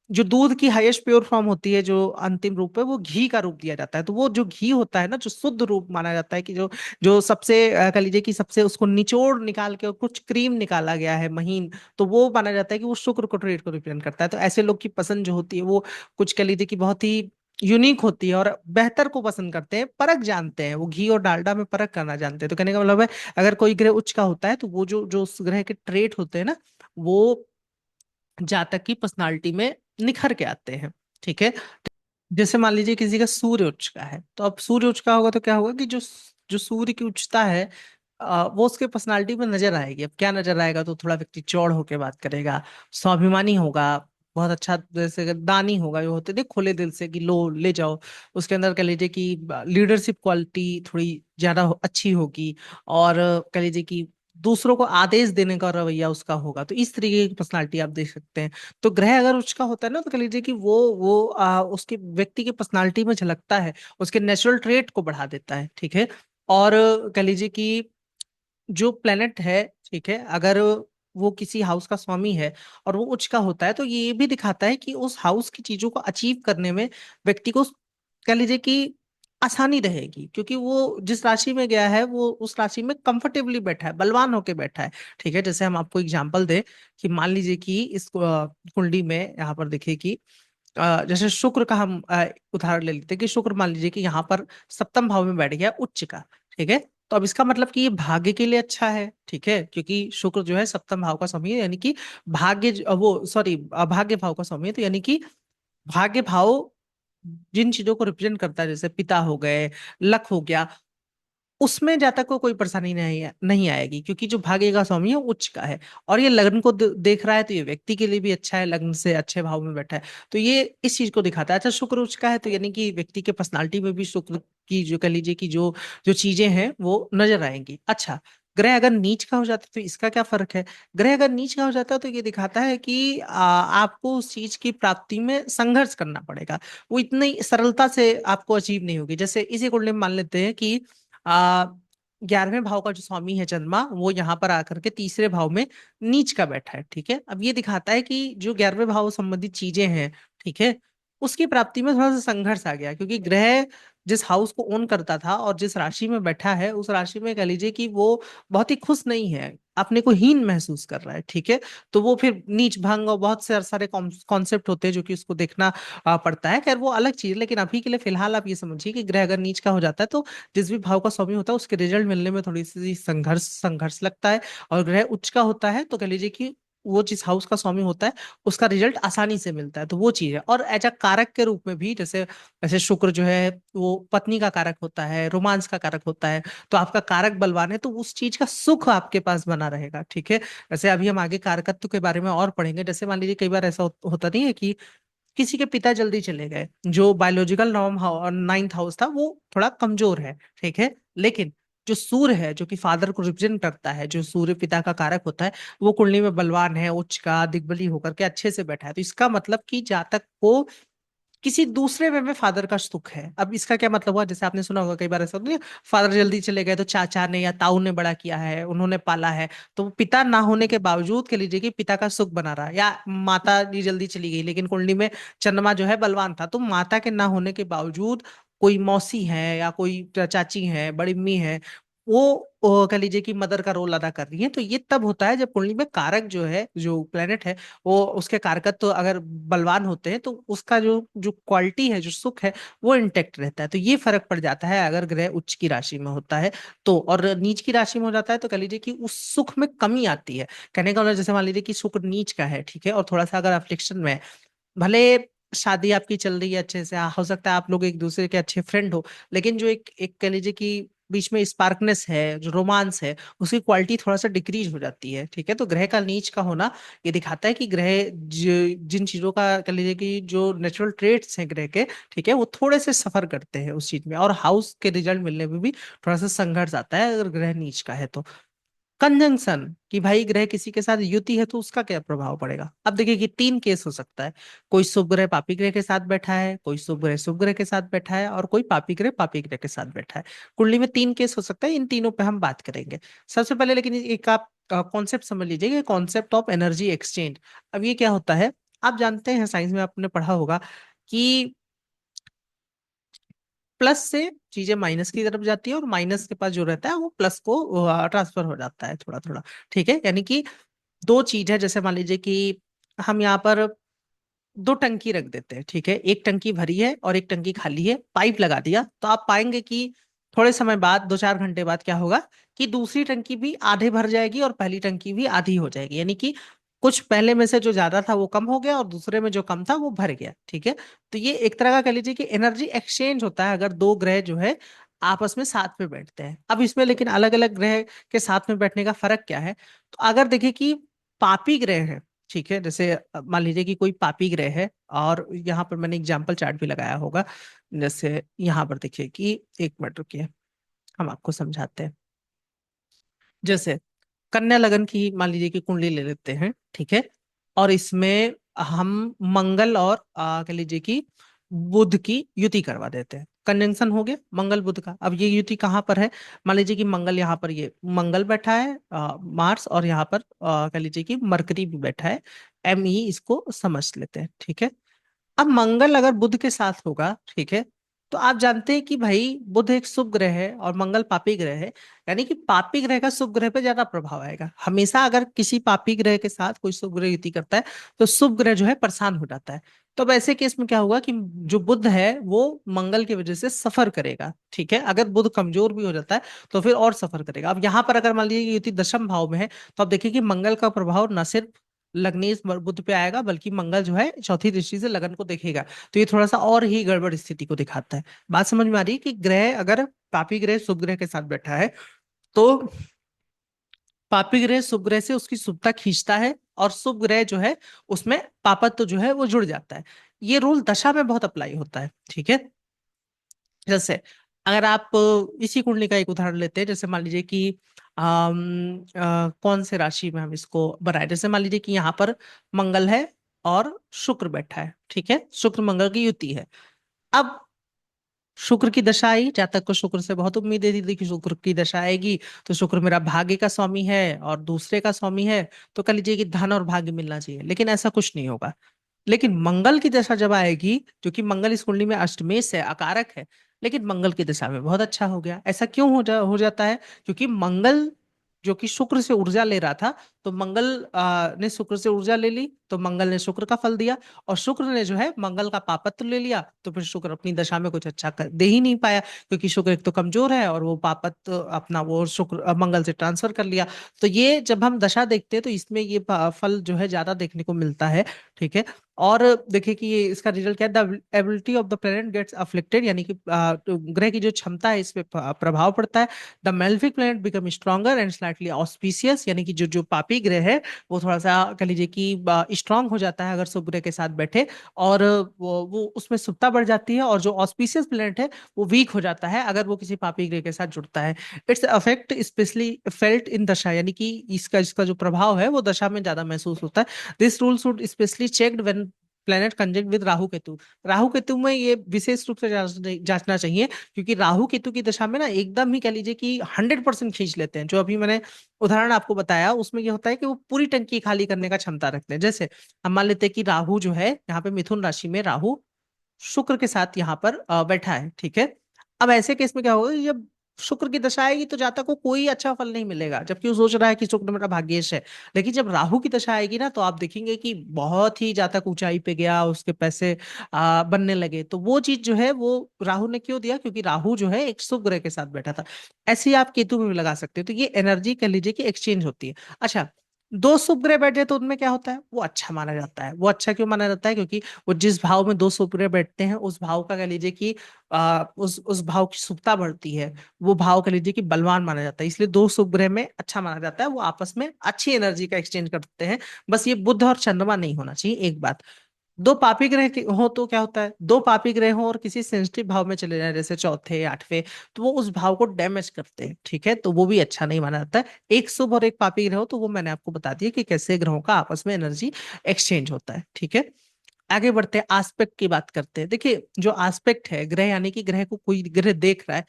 जो दूध की हाईएस्ट प्योर फॉर्म होती है, जो अंतिम रूप है, वो घी का रूप दिया जाता है। तो वो जो घी होता है ना, जो शुद्ध रूप माना जाता है, कि जो जो सबसे कह लीजिए कि सबसे उसको निचोड़ निकाल के और कुछ क्रीम निकाला गया है महीन, तो वो माना जाता है कि वो शुक्र को ट्रेड को रिप्रेजेंट करता है। तो ऐसे लोग की पसंद जो होती है, वो कुछ कह लीजिए कि बहुत ही यूनिक होती है, और बेहतर को पसंद करते हैं, परख जानते हैं, वो घी और डालडा में परख करना जानते हैं। तो कहने का मतलब है, अगर कोई ग्रह उच्च का होता है, तो वो जो जो उस ग्रह के ट्रेट होते हैं ना, वो जातक की पर्सनालिटी में निखर के आते हैं। ठीक है, जैसे मान लीजिए किसी का सूर्य उच्च का है, तो अब सूर्य उच्च का होगा तो क्या होगा कि जो जो सूर्य की उच्चता है वो उसके पर्सनालिटी में नजर आएगी। अब क्या नजर आएगा, तो थोड़ा व्यक्ति चौड़ होके बात करेगा, स्वाभिमानी होगा, बहुत अच्छा, जैसे कि दानी होगा, जो होते थे खुले दिल से कि लो ले जाओ। उसके अंदर कह लीजिए कि लीडरशिप क्वालिटी थोड़ी ज्यादा अच्छी होगी, और कह लीजिए कि दूसरों को आदेश देने का रवैया उसका होगा। तो इस तरीके की पर्सनालिटी आप देख सकते हैं। तो ग्रह अगर उसका होता है ना, तो कह लीजिए कि वो उसके व्यक्ति की पर्सनालिटी में झलकता है, उसके नेचुरल ट्रेट को बढ़ा देता है, ठीक है। और कह लीजिए कि जो प्लेनेट है, ठीक है, अगर वो किसी हाउस का स्वामी है और वो उच्च का होता है, तो ये भी दिखाता है कि उस हाउस की चीजों को अचीव करने में व्यक्ति को, कह लीजिए कि आसानी रहेगी, क्योंकि वो जिस राशि में गया है वो उस राशि में कंफर्टेबली बैठा है, बलवान होके बैठा है, ठीक है। जैसे हम आपको एग्जांपल दें कि मान लीजिए कि इस कुंडली में यहाँ पर देखिए कि जैसे शुक्र का हम उदाहरण ले लेते हैं कि शुक्र मान लीजिए कि यहाँ पर सप्तम भाव में बैठ गया उच्च का, ठीक है। तो अब इसका मतलब कि ये भाग्य के लिए अच्छा है, ठीक है, क्योंकि शुक्र जो है सप्तम भाव का स्वामी है, यानी कि भाग्य वो सॉरी अभाग्य भाव का स्वामी है। तो यानी कि भाग्य भाव जिन चीजों को रिप्रेजेंट करता है, जैसे पिता हो गए, लक हो गया, उसमें जब तक को कोई परेशानी नहीं आएगी, क्योंकि जो भाग्य का स्वामी है वो उच्च का है। और ये लग्न को देख रहा है, तो ये व्यक्ति के लिए भी अच्छा है, लग्न से अच्छे भाव में बैठा है। तो ये इस चीज को दिखाता है। अच्छा, शुक्र उच्च का है, तो यानी कि व्यक्ति के पर्सनालिटी में भी शुक्र की जो कह लीजिए कि जो जो चीजें हैं वो नजर आएंगी। अच्छा, ग्रह अगर नीच का हो जाता है तो इसका क्या फर्क है। ग्रह अगर नीच का हो जाता है तो ये दिखाता है कि आपको उस चीज की प्राप्ति में संघर्ष करना पड़ेगा, वो इतनी सरलता से आपको अचीव नहीं होगी। जैसे इसी कुंडली में मान लेते हैं कि आ 11वें भाव का जो स्वामी है चंद्रमा, वो यहाँ पर आकर के तीसरे भाव में नीच का बैठा है, ठीक है। अब ये दिखाता है कि जो 11वें भाव संबंधित चीजें हैं, ठीक है, उसकी प्राप्ति में थोड़ा सा संघर्ष आ गया, क्योंकि ग्रह जिस हाउस को ओन करता था और जिस राशि में बैठा है, उस राशि में कह लीजिए कि वो बहुत ही खुश नहीं है, अपने को हीन महसूस कर रहा है, ठीक है। तो वो फिर नीच भंग और बहुत से सारे कॉन्सेप्ट होते हैं जो कि उसको देखना पड़ता है। खैर वो अलग चीज है, लेकिन अभी के लिए फिलहाल आप ये समझिए कि ग्रह अगर नीच का हो जाता है तो जिस भी भाव का स्वामी होता है उसके रिजल्ट मिलने में थोड़ी सी संघर्ष लगता है। और ग्रह उच्च का होता है तो कह लीजिए कि वो जिस हाउस का स्वामी होता है उसका रिजल्ट आसानी से मिलता है। तो वो चीज है। और एज अ कारक के रूप में भी, जैसे जैसे शुक्र जो है वो पत्नी का कारक होता है, रोमांस का कारक होता है, तो आपका कारक बलवान है तो उस चीज का सुख आपके पास बना रहेगा, ठीक है। जैसे अभी हम आगे कारकत्व के बारे में और पढ़ेंगे। जैसे मान लीजिए कई बार ऐसा होता नहीं है कि किसी के पिता जल्दी चले गए, जो बायोलॉजिकल नॉर्म नाइन्थ हाउस था वो थोड़ा कमजोर है, ठीक है। लेकिन जो सूर्य है, जो कि फादर को रिप्रेजेंट करता है, जो सूर्य पिता का कारक होता है, वो कुंडली में बलवान है, उच्च का दिग्बली होकर के अच्छे से बैठा है। तो इसका मतलब कि जातक को किसी दूसरे वे में फादर का सुख है। अब इसका क्या मतलब हुआ, जैसे आपने सुना होगा कई बार ऐसा होता है, फादर जल्दी चले गए तो चाचा ने या ताऊ ने बड़ा किया है, उन्होंने पाला है, तो वो पिता ना होने के बावजूद कह लीजिए कि पिता का सुख बना रहा। या माता जी जल्दी चली गई लेकिन कुंडली में चंद्रमा जो है बलवान था, तो माता के ना होने के बावजूद कोई मौसी है या कोई चाची है, बड़ी अम्मी है, वो कह लीजिए कि मदर का रोल अदा कर रही है। तो ये तब होता है जब कुंडली में कारक जो है, जो प्लेनेट है, वो उसके कारकत्व तो अगर बलवान होते हैं तो उसका जो जो क्वालिटी है, जो सुख है, वो इंटेक्ट रहता है। तो ये फर्क पड़ जाता है अगर ग्रह उच्च की राशि में होता है तो। और नीच की राशि में हो जाता है तो कह लीजिए कि उस सुख में कमी आती है। कहने का मतलब, जैसे मान लीजिए कि शुक्र नीच का है, ठीक है, और थोड़ा सा अगर अफ्लिक्शन में है, भले शादी आपकी चल रही है अच्छे से, हो सकता है आप लोग एक दूसरे के अच्छे फ्रेंड हो, लेकिन जो एक एक कह लीजिए कि बीच में स्पार्कनेस है, जो रोमांस है, उसकी क्वालिटी थोड़ा सा डिक्रीज हो जाती है, ठीक है। तो ग्रह का नीच का होना ये दिखाता है कि ग्रह जिन चीजों का कह लीजिए कि जो नेचुरल ट्रेट्स हैं ग्रह के, ठीक है, वो थोड़े से सफर करते हैं उस चीज में, और हाउस के रिजल्ट मिलने में भी थोड़ा सा संघर्ष आता है अगर ग्रह नीच का है तो। कंजंक्शन, कि भाई ग्रह किसी के साथ युति है तो उसका क्या प्रभाव पड़ेगा। अब देखिए कि तीन केस हो सकता है। कोई शुभ ग्रह पापी ग्रह के साथ बैठा है, कोई शुभ ग्रह शुभ ग्रह के साथ बैठा है, और कोई पापी ग्रह पापी ग्रह के साथ बैठा है। कुंडली में तीन केस हो सकता है, इन तीनों पे हम बात करेंगे। सबसे पहले लेकिन एक आप कॉन्सेप्ट समझ लीजिए, कॉन्सेप्ट ऑफ एनर्जी एक्सचेंज। अब ये क्या होता है, आप जानते हैं साइंस में आपने पढ़ा होगा कि प्लस से चीजें माइनस की तरफ जाती है, और माइनस के पास जो रहता है वो प्लस को ट्रांसफर हो जाता है थोड़ा थोड़ा, ठीक है। यानी कि दो चीज है, जैसे मान लीजिए कि हम यहाँ पर दो टंकी रख देते हैं, ठीक है, एक टंकी भरी है और एक टंकी खाली है, पाइप लगा दिया, तो आप पाएंगे कि थोड़े समय बाद, 2-4 घंटे बाद क्या होगा कि दूसरी टंकी भी आधे भर जाएगी और पहली टंकी भी आधी हो जाएगी। यानी कि कुछ पहले में से जो ज्यादा था वो कम हो गया और दूसरे में जो कम था वो भर गया, ठीक है। तो ये एक तरह का कह लीजिए कि एनर्जी एक्सचेंज होता है अगर दो ग्रह जो है आपस में साथ में बैठते हैं। अब इसमें लेकिन अलग अलग ग्रह के साथ में बैठने का फर्क क्या है? तो अगर देखिए कि पापी ग्रह है, ठीक है, जैसे मान लीजिए कि कोई पापी ग्रह है, और यहाँ पर मैंने एग्जाम्पल चार्ट भी लगाया होगा। जैसे यहाँ पर देखिए कि, एक मिनट रुकिए, हम आपको समझाते हैं। जैसे कन्या लगन की मान लीजिए कि कुंडली ले लेते हैं, ठीक है, और इसमें हम मंगल और कह लीजिए कि बुध की युति करवा देते हैं। कंजंक्शन हो गया मंगल बुध का। अब ये युति कहाँ पर है? मान लीजिए कि मंगल यहाँ पर, ये मंगल बैठा है, मार्स, और यहाँ पर कह लीजिए कि मरकरी भी बैठा है। ME इसको समझ लेते हैं, ठीक है। अब मंगल अगर बुध के साथ होगा, ठीक है, तो आप जानते हैं कि भाई बुध एक शुभ ग्रह है और मंगल पापी ग्रह है। यानी कि पापी ग्रह का शुभ ग्रह पे ज्यादा प्रभाव आएगा हमेशा। अगर किसी पापी ग्रह के साथ कोई शुभ ग्रह युति करता है तो शुभ ग्रह जो है परेशान हो जाता है। तो अब ऐसे केस में क्या होगा कि जो बुध है वो मंगल की वजह से सफर करेगा, ठीक है। अगर बुध कमजोर भी हो जाता है तो फिर और सफर करेगा। अब यहाँ पर अगर मान लीजिए कि युति दशम भाव में है, तो आप देखिए कि मंगल का प्रभाव न सिर्फ लग्नेश बुध पे आएगा, बल्कि मंगल जो है चौथी दृष्टि से लगन को देखेगा। तो ये थोड़ा सा और ही गड़बड़ स्थिति को दिखाता है। बात समझ में आ रही है कि ग्रह अगर पापी ग्रह शुभ ग्रह के साथ बैठा है, तो पापी ग्रह शुभ ग्रह से उसकी शुभता खींचता है, और शुभ ग्रह जो है उसमें पापत्व जो है वो जुड़ जाता है। ये रूल दशा में बहुत अप्लाई होता है, ठीक है। जैसे अगर आप इसी कुंडली का एक उदाहरण लेते हैं, जैसे मान लीजिए कि कौन से राशि में हम इसको बनाए, जैसे मान लीजिए कि यहाँ पर मंगल है और शुक्र बैठा है, ठीक है, शुक्र मंगल की युति है। अब शुक्र की दशा आई, जातक को शुक्र से बहुत उम्मीदें थी कि शुक्र की दशा आएगी तो शुक्र मेरा भाग्य का स्वामी है और दूसरे का स्वामी है, तो कह लीजिए कि धन और भाग्य मिलना चाहिए, लेकिन ऐसा कुछ नहीं होगा। लेकिन मंगल की दशा जब आएगी, क्योंकि मंगल इस कुंडली में अष्टमेश है, अकारक है, लेकिन मंगल की दशा में बहुत अच्छा हो गया। ऐसा क्यों हो जाता है? क्योंकि मंगल जो कि शुक्र से ऊर्जा ले रहा था, तो मंगल ने शुक्र से ऊर्जा ले ली, तो मंगल ने शुक्र का फल दिया, और शुक्र ने जो है मंगल का पापत्व ले लिया, तो फिर शुक्र अपनी दशा में कुछ अच्छा दे ही नहीं पाया, क्योंकि शुक्र एक तो कमजोर है और वो पापत्व अपना वो शुक्र मंगल से ट्रांसफर कर लिया। तो ये जब हम दशा देखते हैं तो इसमें ये फल जो है ज्यादा देखने को मिलता है, ठीक है। और देखिए कि ये इसका रिजल्ट क्या है, the ability of the planet gets afflicted, यानी कि तो ग्रह की जो क्षमता है इस पे प्रभाव पड़ता है। The malefic planet become stronger and slightly auspicious, यानी कि जो जो पापी ग्रह है वो थोड़ा सा कह लीजिए कि स्ट्रांग हो जाता है अगर शुभ ग्रह के साथ बैठे, और वो उसमें शुभता बढ़ जाती है। और जो ऑस्पिशियस प्लेनेट है वो वीक हो जाता है अगर वो किसी पापी ग्रह के साथ जुड़ता है। It's affect specially felt in दशा, यानी कि इसका इसका जो प्रभाव है वो दशा में ज्यादा महसूस होता है। This rule should specially checked when planet conjunct with Rahu Ketu. Rahu Ketu में ये विशेष रूप से जांचना चाहिए, क्योंकि राहु केतु की दशा में ना एकदम ही कह लीजिए कि 100% खींच लेते हैं। जो अभी मैंने उदाहरण आपको बताया उसमें ये होता है कि वो पूरी टंकी खाली करने का क्षमता रखते हैं। जैसे हम मान लेते हैं कि राहु जो है यहाँ पे मिथुन राशि में, राहु शुक्र के साथ यहाँ पर बैठा है, ठीक है। अब ऐसे केस में क्या होगा कि जब शुक्र की दशा आएगी तो जातक को कोई अच्छा फल नहीं मिलेगा, जबकि वो सोच रहा है कि शुक्र मेरा भाग्येश है। लेकिन जब राहु की दशा आएगी ना, तो आप देखेंगे कि बहुत ही जातक ऊंचाई पे गया, उसके पैसे बनने लगे। तो वो चीज जो है वो राहु ने क्यों दिया? क्योंकि राहु जो है एक शुभ ग्रह के साथ बैठा था। ऐसे ही आप केतु में भी लगा सकते हो। तो ये एनर्जी कह लीजिए कि एक्सचेंज होती है। अच्छा, दो शुभ ग्रह बैठ जाए तो उनमें क्या होता है? वो अच्छा माना जाता है। वो अच्छा क्यों माना जाता है? क्योंकि वो जिस भाव में दो शुक्र बैठते हैं उस भाव का कह लीजिए कि उस भाव की शुभता बढ़ती है। वो भाव कह लीजिए कि बलवान माना जाता है, इसलिए दो शुभ ग्रह में अच्छा माना जाता है। वो आपस में अच्छी एनर्जी का एक्सचेंज करते हैं। बस ये बुध और चंद्रमा नहीं होना चाहिए, एक बात। दो पापी ग्रह हो तो क्या होता है? दो पापी ग्रह हो और किसी सेंसिटिव भाव में चले जाए, जैसे चौथे आठवें, तो वो उस भाव को डैमेज करते हैं, ठीक है। तो वो भी अच्छा नहीं माना जाता है। एक शुभ और एक पापी ग्रह हो तो वो मैंने आपको बता दिया कि कैसे ग्रहों का आपस में एनर्जी एक्सचेंज होता है, ठीक है। आगे बढ़ते हैं, आस्पेक्ट की बात करते हैं। देखिए जो आस्पेक्ट है, ग्रह यानी कि ग्रह को कोई ग्रह देख रहा है,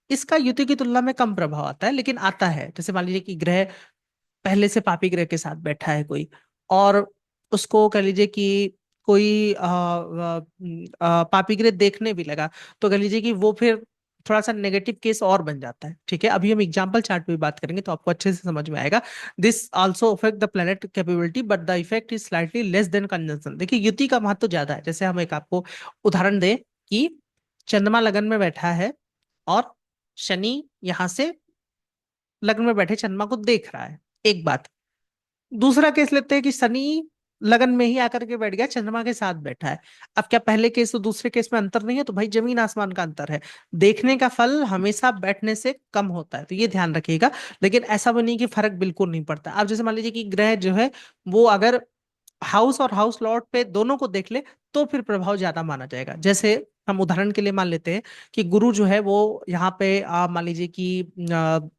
इसका युति की तुलना में कम प्रभाव आता है, लेकिन आता है। जैसे मान लीजिए कि ग्रह पहले से पापी ग्रह के साथ बैठा है कोई, और उसको कह लीजिए कि कोई पापी ग्रह देखने भी लगा, तो कह लीजिए कि वो फिर थोड़ा सा नेगेटिव केस और बन जाता है, ठीक है। अभी हम एग्जाम्पल चार्ट पे भी बात करेंगे तो आपको अच्छे से समझ में आएगा। This also affect the planet capability but the effect is slightly less than conjunction. देखिए युति का महत्व ज्यादा है। जैसे हम एक आपको उदाहरण दें कि चंद्रमा लगन में बैठा है और शनि यहां से लग्न में बैठे चंद्रमा को देख रहा है, एक बात। दूसरा केस लेते हैं कि शनि लगन में ही आकर के बैठ गया, चंद्रमा के साथ बैठा है। अब क्या पहले केस और दूसरे केस में अंतर नहीं है? तो भाई जमीन आसमान का अंतर है। देखने का फल हमेशा बैठने से कम होता है, तो ये ध्यान रखिएगा। लेकिन ऐसा भी नहीं कि फर्क बिल्कुल नहीं पड़ता। अब जैसे मान लीजिए कि ग्रह जो है वो अगर हाउस और हाउस लॉर्ड पे दोनों को देख ले, तो फिर प्रभाव ज्यादा माना जाएगा। जैसे हम उदाहरण के लिए मान लेते हैं कि गुरु जो है वो यहाँ पे मान लीजिए कि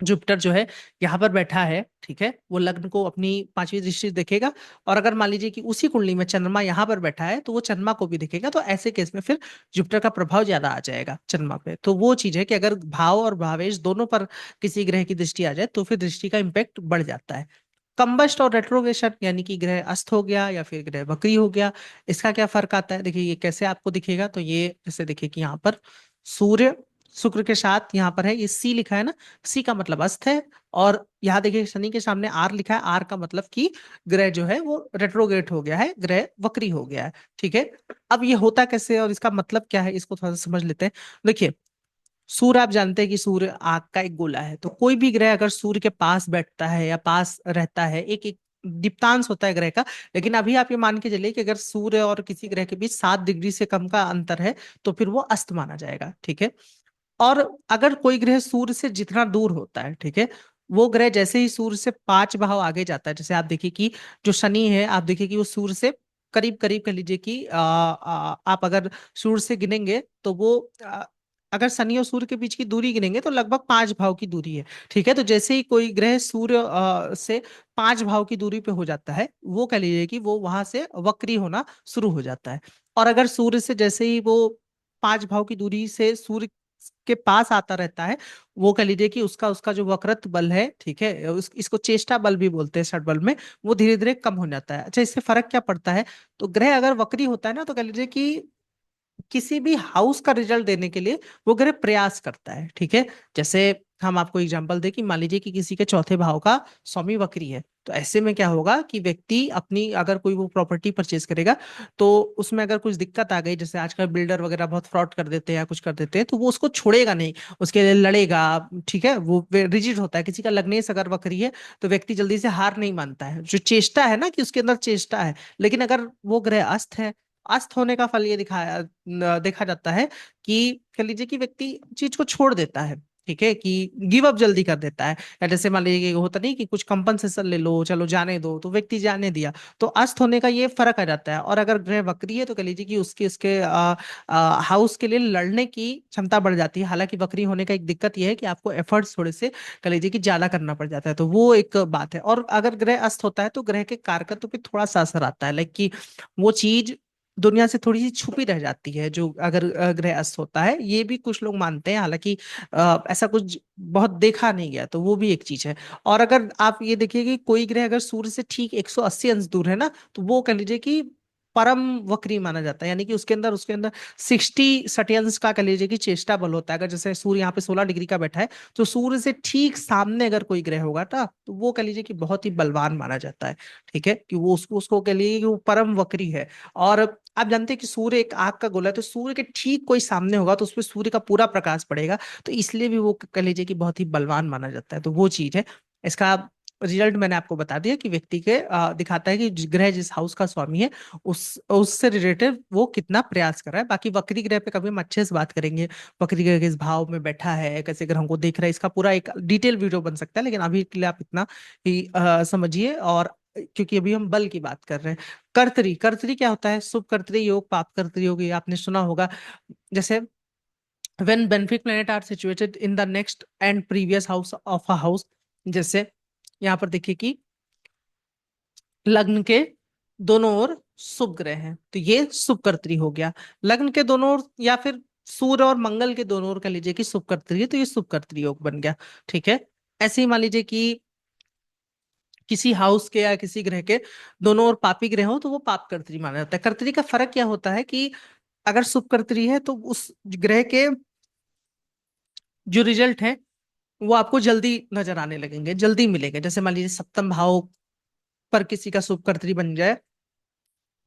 जुपिटर जो है यहाँ पर बैठा है, ठीक है, वो लग्न को अपनी पांचवी दृष्टि से देखेगा। और अगर मान लीजिए कि उसी कुंडली में चंद्रमा यहाँ पर बैठा है, तो वो चंद्रमा को भी देखेगा। तो ऐसे केस में फिर जुपिटर का प्रभाव ज्यादा आ जाएगा चंद्रमा पे। तो वो चीज है कि अगर भाव और भावेश दोनों पर किसी ग्रह की दृष्टि आ जाए, तो फिर दृष्टि का इम्पैक्ट बढ़ जाता है। कंबस्ट और रेट्रोग्रेशन, यानी कि ग्रह अस्त हो गया या फिर ग्रह वक्री हो गया, इसका क्या फर्क आता है? देखिए ये कैसे आपको दिखेगा। तो ये जैसे देखिए कि यहाँ पर सूर्य शुक्र के साथ यहाँ पर है, ये सी लिखा है ना, सी का मतलब अस्त है। और यहाँ देखिए शनि के सामने आर लिखा है, आर का मतलब कि ग्रह जो है वो रेट्रोग्रेट हो गया है, ग्रह वक्री हो गया है। ठीक है। अब ये होता कैसे है और इसका मतलब क्या है, इसको थोड़ा सा समझ लेते हैं। देखिए सूर्य, आप जानते हैं कि सूर्य आग का एक गोला है। तो कोई भी ग्रह अगर सूर्य के पास बैठता है या पास रहता है, एक एक दीप्तांश होता है ग्रह का। लेकिन अभी आप ये मान के चलिए कि अगर सूर्य और किसी ग्रह के बीच 7 डिग्री से कम का अंतर है, तो फिर वो अस्त माना जाएगा। ठीक है। और अगर कोई ग्रह सूर्य से जितना दूर होता है, ठीक है, वो ग्रह जैसे ही सूर्य से 5 भाव आगे जाता है, जैसे आप देखिए कि जो शनि है, आप देखिए कि वो सूर्य से करीब करीब कह लीजिए कि आप अगर सूर्य से गिनेंगे तो वो अगर शनि और सूर्य के बीच की दूरी गिनेंगे तो लगभग 5 भाव की दूरी है। ठीक है। तो जैसे ही कोई ग्रह सूर्य से 5 भाव की दूरी पे हो जाता है, वो कह लीजिए कि वो वहां से वक्री होना शुरू हो जाता है। और अगर सूर्य से जैसे ही वो 5 भाव की दूरी से सूर्य के पास आता रहता है, वो कह लीजिए कि उसका उसका जो वक्रत्व बल है, ठीक है, इसको चेष्टा बल भी बोलते हैं षट बल में, वो धीरे धीरे कम हो जाता है। अच्छा, इससे फर्क क्या पड़ता है? तो ग्रह अगर वक्री होता है ना, तो कह लीजिए कि किसी भी हाउस का रिजल्ट देने के लिए वो ग्रह प्रयास करता है। ठीक है। जैसे हम आपको एग्जांपल दें कि मान लीजिए कि किसी के चौथे भाव का स्वामी वक्री है, तो ऐसे में क्या होगा कि व्यक्ति अपनी अगर कोई वो प्रॉपर्टी परचेज करेगा, तो उसमें अगर कुछ दिक्कत आ गई, जैसे आजकल बिल्डर वगैरह बहुत फ्रॉड कर देते हैं या कुछ कर देते हैं, तो वो उसको छोड़ेगा नहीं, उसके लिए लड़ेगा। ठीक है। वो रिजिड होता है। किसी का लग्नेश अगर वक्री है, तो व्यक्ति जल्दी से हार नहीं मानता है, जो चेष्टा है ना कि उसके अंदर चेष्टा है। लेकिन अगर वो ग्रह अस्त है, अस्त होने का फल ये देखा जाता है कि कह लीजिए कि व्यक्ति चीज को छोड़ देता है। ठीक है, कि गिव अप जल्दी कर देता है। या जैसे मान लीजिए कि होता नहीं कि कुछ कंपनसेशन ले लो, चलो जाने दो, तो व्यक्ति जाने दिया। तो अस्त होने का ये फर्क आ जाता है। और अगर ग्रह वक्री है, तो कह लीजिए कि उसके उसके हाउस के लिए लड़ने की क्षमता बढ़ जाती है। हालांकि वक्री होने का एक दिक्कत यह है कि आपको एफर्ट्स थोड़े से कह लीजिए कि ज्यादा करना पड़ जाता है। तो वो एक बात है। और अगर ग्रह अस्त होता है, तो ग्रह के कारकत्व पे थोड़ा सा असर आता है, लाइक कि वो चीज दुनिया से थोड़ी सी छुपी रह जाती है, जो अगर ग्रह अस्त होता है। ये भी कुछ लोग मानते हैं, हालांकि ऐसा कुछ बहुत देखा नहीं गया, तो वो भी एक चीज है। और अगर आप ये देखिए कि कोई ग्रह अगर सूर्य से ठीक 180 अंश दूर है ना, तो वो कह लीजिए कि परम वक्री माना जाता है। यानी कि उसके अंदर 60 सटियंस का कह लीजिए कि चेष्टा बल होता है। अगर जैसे सूर्य यहाँ पे 16 डिग्री का बैठा है, तो सूर्य से ठीक सामने अगर कोई ग्रह होगा ना, तो वो कह लीजिए कि बहुत ही बलवान माना जाता है। ठीक है, कि वो उसको उसको कह लीजिए कि वो परम वक्री है। और आप जानते हैं कि सूर्य एक आग का गोला है, तो सूर्य के ठीक कोई सामने होगा तो उसपे सूर्य का पूरा प्रकाश पड़ेगा। तो इसलिए भी वो कह लीजिए कि बहुत ही बलवान माना जाता है। तो वो चीज है। इसका रिजल्ट मैंने आपको बता दिया कि व्यक्ति के दिखाता है कि ग्रह जिस हाउस का स्वामी है, उस उससे रिलेटेड वो कितना प्रयास कर रहा है। बाकी वक्री ग्रह पे कभी हम अच्छे से बात करेंगे। वक्री ग्रह किस भाव में बैठा है, कैसे ग्रहों को देख रहा है, इसका पूरा एक डिटेल वीडियो बन सकता है। लेकिन अभी के लिए आप इतना ही समझिए। और क्योंकि अभी हम बल की बात कर रहे हैं। कर्तरी, कर्तरी क्या होता है? शुभ कर्तरी योग, पाप कर्तरी योग, ये आपने सुना होगा। जैसे when benefic planet are situated in the next and previous house of a house, जैसे यहाँ पर देखिए कि लग्न के दोनों ओर शुभ ग्रह हैं, तो ये शुभ कर्तरी हो गया। लग्न के दोनों ओर या फिर सूर्य और मंगल के दोनों ओर कह लीजिए कि शुभ कर्तरी है, तो ये शुभ कर्तरी योग बन गया। ठीक है। ऐसे ही मान लीजिए कि किसी हाउस के या किसी ग्रह के दोनों ओर पापी ग्रह हो, तो वो पाप कर्तरी माना जाता है। कर्तरी का फर्क क्या होता है कि अगर शुभ कर्तरी है, तो उस ग्रह के जो रिजल्ट है वो आपको जल्दी नजर आने लगेंगे, जल्दी मिलेंगे। जैसे मान लीजिए सप्तम भाव पर किसी का शुभ कर्तरी बन जाए,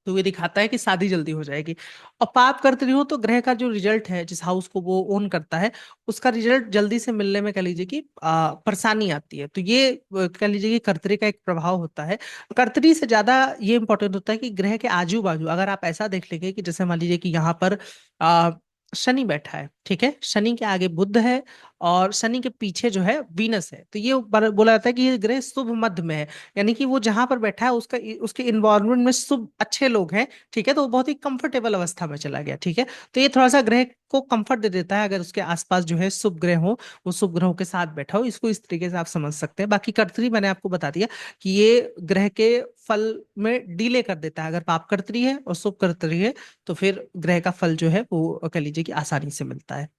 तो ये दिखाता है कि शादी जल्दी हो जाएगी। और पाप करते रहो तो ग्रह का जो रिजल्ट है, जिस हाउस को वो ओन करता है, उसका रिजल्ट जल्दी से मिलने में कह लीजिए कि परेशानी आती है। तो ये कह लीजिए कि कर्तरी का एक प्रभाव होता है। कर्तरी से ज्यादा ये इंपॉर्टेंट होता है कि ग्रह के आजू बाजू अगर आप ऐसा देख लेंगे कि जैसे मान लीजिए कि यहाँ पर आ, शनि बैठा है, ठीक है, शनि के आगे बुध है और शनि के पीछे जो है वीनस है, तो ये बोला जाता है कि ये ग्रह शुभ मध्य में है। यानी कि वो जहां पर बैठा है उसका उसके इन्वायरमेंट में शुभ अच्छे लोग हैं, ठीक है, तो वो बहुत ही कंफर्टेबल अवस्था में चला गया, ठीक है। तो ये थोड़ा सा ग्रह को कंफर्ट दे देता है अगर उसके आसपास जो है शुभ ग्रह हो, वो शुभ ग्रहों के साथ बैठा हो। इसको इस तरीके से आप समझ सकते हैं। बाकी कर्तरी मैंने आपको बता दिया कि ये ग्रह के फल में डिले कर देता है। अगर पाप कर्तरी है और शुभ कर्तरी है तो फिर ग्रह का फल जो है वो कह लीजिए कि आसानी से मिलता है।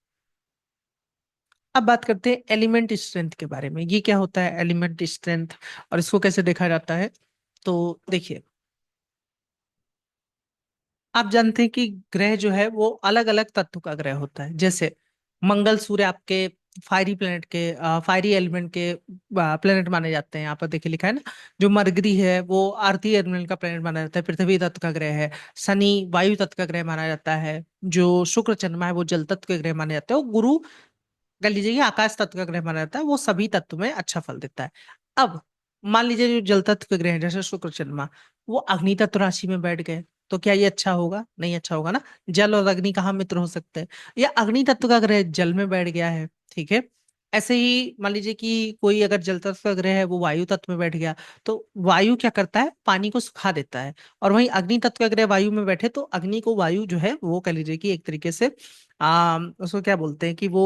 अब बात करते हैं एलिमेंट स्ट्रेंथ के बारे में। ये क्या होता है एलिमेंट स्ट्रेंथ और इसको कैसे देखा जाता है? तो देखिए, आप जानते हैं कि ग्रह जो है वो अलग अलग तत्व का ग्रह होता है। जैसे मंगल सूर्य आपके फायरी प्लेनेट के फायरी एलिमेंट के प्लेनेट माने जाते हैं। यहाँ पर देखिए लिखा है ना। जो मरकरी है वो आर्थी एलिमेंट का प्लेनेट माना जाता है, पृथ्वी तत्व का ग्रह है। शनि वायु तत्व का ग्रह माना जाता है। जो शुक्र चंद्रमा है वो जल तत्व के ग्रह माने जाते हैं। और गुरु कह लीजिए कि आकाश तत्व का ग्रह माना जाता है, वो सभी तत्व में अच्छा फल देता है। अब मान लीजिए जो जल तत्व के ग्रह हैं जैसे शुक्र चंद्रमा, वो अग्नि तत्व राशि में बैठ गए, तो क्या ये अच्छा होगा? नहीं अच्छा होगा ना। जल और अग्नि कहाँ मित्र हो सकते हैं? या अग्नि तत्व का ग्रह जल में बैठ गया है, ठीक है। ऐसे ही मान लीजिए कि कोई अगर जल तत्व का ग्रह है वो वायु तत्व में बैठ गया, तो वायु क्या करता है? पानी को सुखा देता है। और वहीं अग्नि तत्व का ग्रह वायु में बैठे तो अग्नि को वायु जो है वो कह लीजिए कि एक तरीके से उसको क्या बोलते हैं कि वो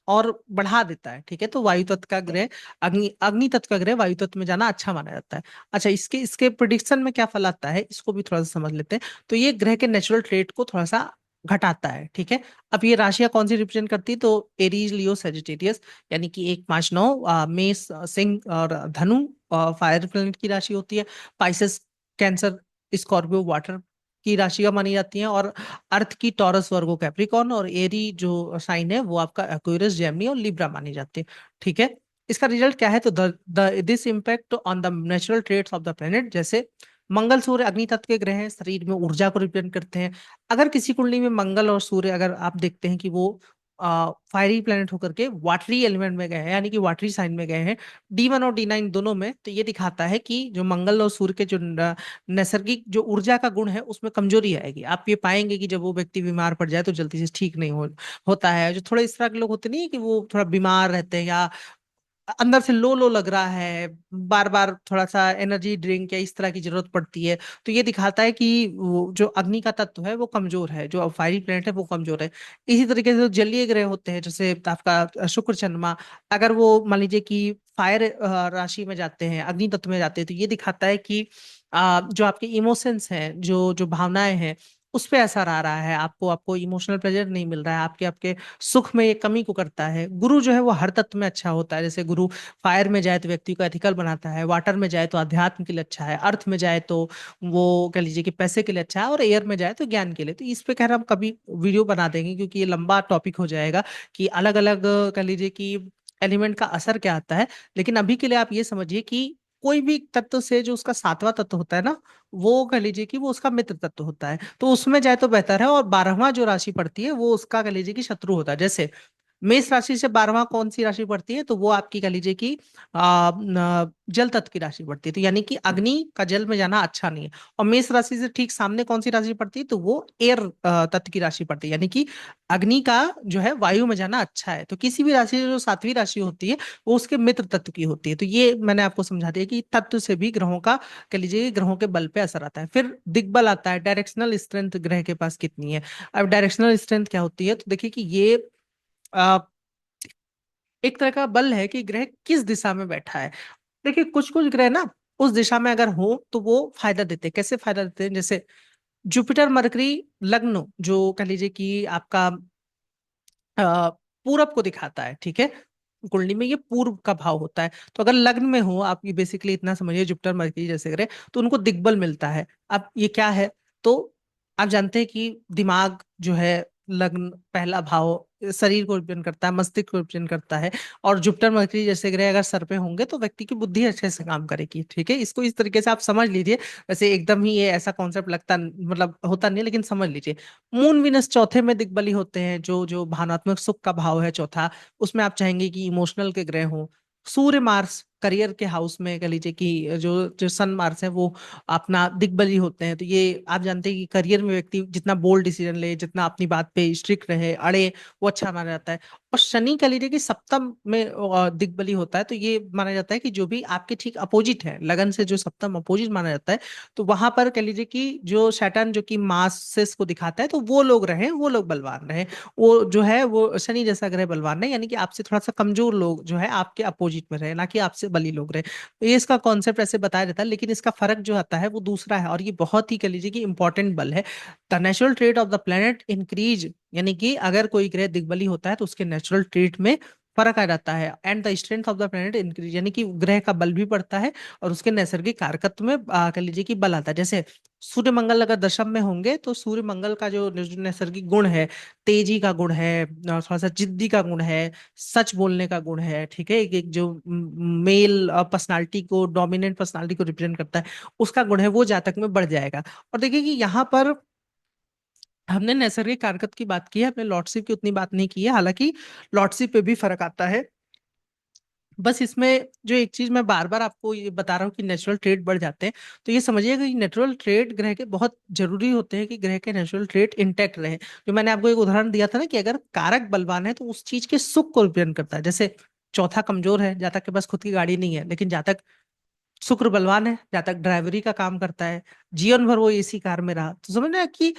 और बढ़ा देता है, ठीक है। तो वायु तत्व का ग्रह अग्नि अग्नि तत्व का ग्रह वायु तत्व में जाना अच्छा माना जाता है। अच्छा, इसके इसके प्रिडिक्शन में क्या फल आता है इसको भी थोड़ा सा समझ लेते हैं। तो ये ग्रह के नेचुरल ट्रेट को थोड़ा सा घटाता है, ठीक है। अब ये राशियां कौन सी रिप्रेजेंट करती है? तो एरीज, लियो, सेजिटेरियस, यानी कि 1 5 9 मेष, सिंह और धनु फायर प्लेनेट की राशि होती है। पाइसेस, कैंसर, स्कॉर्पियो वाटर की राशियां मानी जाती हैं। और अर्थ की टॉरस, वर्गो, कैप्रिकॉर्न, और एरी जो साइन है वो आपका एक्वेरियस, जेमिनी और लिब्रा मानी जाती है, ठीक है। इसका रिजल्ट क्या है? तो this impact on the natural traits of the planet. जैसे मंगल सूर्य अग्नि तत्व के ग्रह हैं, शरीर में ऊर्जा को रिप्रेजेंट करते हैं। अगर किसी कुंडली में मंगल और सूर्य अगर आप देखते हैं कि वो फायरी प्लेनेट होकर के वाटरी एलिमेंट में गए हैं, यानी कि वाटरी साइन में गए हैं, D1 और D9 दोनों में, तो ये दिखाता है कि जो मंगल और सूर्य के जो नैसर्गिक जो ऊर्जा का गुण है उसमें कमजोरी आएगी। आप ये पाएंगे कि जब वो व्यक्ति बीमार पड़ जाए तो जल्दी से ठीक नहीं होता है। जो थोड़े इस तरह के लोग होते नहीं है कि वो थोड़ा बीमार रहते हैं या अंदर से लो लो लग रहा है, बार बार थोड़ा सा एनर्जी ड्रिंक या इस तरह की जरूरत पड़ती है, तो ये दिखाता है कि वो जो अग्नि का तत्व है वो कमजोर है, जो फायरी प्लेनेट है वो कमजोर है। इसी तरीके से जो जलीय ग्रह होते हैं जैसे आपका शुक्र चंद्रमा, अगर वो मान लीजिए कि फायर राशि में जाते हैं, अग्नि तत्व में जाते हैं, तो ये दिखाता है कि जो आपके इमोशंस हैं, जो जो भावनाएं हैं, उस पे असर आ रहा है। आपको आपको इमोशनल प्लेजर नहीं मिल रहा है, आपके आपके सुख में ये कमी को करता है। गुरु जो है वो हर तत्व में अच्छा होता है। जैसे गुरु फायर में जाए तो व्यक्ति को एथिकल बनाता है, वाटर में जाए तो अध्यात्म के लिए अच्छा है, अर्थ में जाए तो वो कह लीजिए कि पैसे के लिए अच्छा है, और एयर में जाए तो ज्ञान के लिए। तो इस पे खैर हम कभी वीडियो बना देंगे क्योंकि ये लंबा टॉपिक हो जाएगा कि अलग अलग कह लीजिए कि एलिमेंट का असर क्या आता है। लेकिन अभी के लिए आप ये समझिए कि कोई भी तत्व से जो उसका सातवां तत्व होता है ना, वो कह लीजिए कि वो उसका मित्र तत्व होता है, तो उसमें जाए तो बेहतर है। और 12वां जो राशि पड़ती है वो उसका कह लीजिए कि शत्रु होता है। जैसे मेष राशि से 12वां कौन सी राशि पड़ती है? तो वो आपकी कह लीजिए कि जल तत्व की राशि पड़ती है, तो यानी कि अग्नि का जल में जाना अच्छा नहीं है। और मेष राशि से ठीक सामने कौन सी राशि पड़ती है? तो वो एयर तत्व की राशि पड़ती है, यानी कि अग्नि का जो है वायु में जाना अच्छा है। तो किसी भी राशि जो 7वीं राशि होती है वो उसके मित्र तत्व की होती है। तो ये मैंने आपको समझा दिया कि तत्व से भी ग्रहों का कह लीजिए कि ग्रहों के बल पे असर आता है। फिर दिग्बल आता है, डायरेक्शनल स्ट्रेंथ ग्रह के पास कितनी है। अब डायरेक्शनल स्ट्रेंथ क्या होती है? तो देखिए कि ये एक तरह का बल है कि ग्रह किस दिशा में बैठा है। देखिए कुछ कुछ ग्रह ना उस दिशा में अगर हो तो वो फायदा देते हैं। कैसे फायदा देते हैं? जैसे जुपिटर मरकरी लग्न जो कह लीजिए कि आपका पूरब को दिखाता है, ठीक है। कुंडली में ये पूर्व का भाव होता है। तो अगर लग्न में हो आप, ये बेसिकली इतना समझिए जुपिटर मरकरी जैसे ग्रह, तो उनको दिग्बल मिलता है। अब ये क्या है? तो आप जानते हैं कि दिमाग जो है, लग्न पहला भाव शरीर को रिप्रेजेंट करता है, मस्तिष्क को रिप्रेजेंट करता है। और जुपिटर मरकरी जैसे ग्रह अगर सर पे होंगे तो व्यक्ति की बुद्धि अच्छे से काम करेगी। ठीक है, इसको इस तरीके से आप समझ लीजिए। वैसे एकदम ही ये ऐसा कॉन्सेप्ट लगता मतलब होता नहीं है, लेकिन समझ लीजिए। मून विनस चौथे में दिग्बली होते हैं, जो जो भावनात्मक सुख का भाव है चौथा, उसमें आप चाहेंगे कि इमोशनल के ग्रह हों। सूर्य मार्स करियर के हाउस में कह लीजिए कि जो जो सन मार्स है वो अपना दिग्बली होते हैं। तो ये आप जानते हैं कि करियर में व्यक्ति जितना बोल्ड डिसीजन ले, जितना अपनी बात पे स्ट्रिक्ट रहे, अड़े, वो अच्छा माना जाता है। और शनि कह लीजिए कि सप्तम में दिग्बली होता है, तो ये माना जाता है कि जो भी आपके ठीक अपोजिट है, लगन से जो सप्तम अपोजिट माना जाता है, तो वहां पर कह लीजिए कि जो सैटर्न जो कि मासेस को दिखाता है, तो वो लोग रहे, वो लोग बलवान रहे। वो जो है वो शनि जैसा ग्रह बलवान है, यानी कि आपसे थोड़ा सा कमजोर लोग जो है आपके अपोजिट में रहे, ना कि आपसे बली लोग रहे। तो ये इसका कॉन्सेप्ट ऐसे बताया जाता है, लेकिन इसका फर्क जो आता है वो दूसरा है, और ये बहुत ही कह लीजिए कि इंपॉर्टेंट बल है। The natural trade off the planet increase, यानी कि अगर कोई ग्रह दिग्बली होता है तो उसके नेचुरल ट्रेट में फर्क आ जाता है। And the strength of the planet increase, यानी कि ग्रह का बल भी बढ़ता है और उसके नैसर्गिक कारकत्व में कह लीजिए कि बल आता है। जैसे सूर्य मंगल अगर दशम में होंगे तो सूर्य मंगल का जो नैसर्गिक गुण है, तेजी का गुण है, थोड़ा सा जिद्दी का गुण है, सच बोलने का गुण है। ठीक है, एक जो मेल पर्सनालिटी को, डोमिनेंट पर्सनालिटी को रिप्रेजेंट करता है, उसका गुण है, वो जातक में बढ़ जाएगा। और देखिए कि यहाँ पर हमने नैसर्गिक कारकत की बात की है, हमने लॉर्डशिप की उतनी बात नहीं की है, हालांकि लॉर्डशिप पे भी फर्क आता है। बस इसमें जो एक चीज मैं बार बार आपको ये बता रहा हूँ कि नेचुरल ट्रेड बढ़ जाते हैं, तो ये समझिएगा कि नेचुरल ट्रेड ग्रह के बहुत जरूरी होते हैं, कि ग्रह के नेचुरल ट्रेड इंटैक्ट रहे। जो मैंने आपको एक उदाहरण दिया था ना, कि अगर कारक बलवान है तो उस चीज के सुख को रिप्रेजेंट करता है। जैसे चौथा कमजोर है, जातक के पास खुद की गाड़ी नहीं है, लेकिन जातक शुक्र बलवान है, जातक ड्राइवरी का काम करता है, जीवन भर वो एसी कार में रहा, तो समझ रहे हैं कि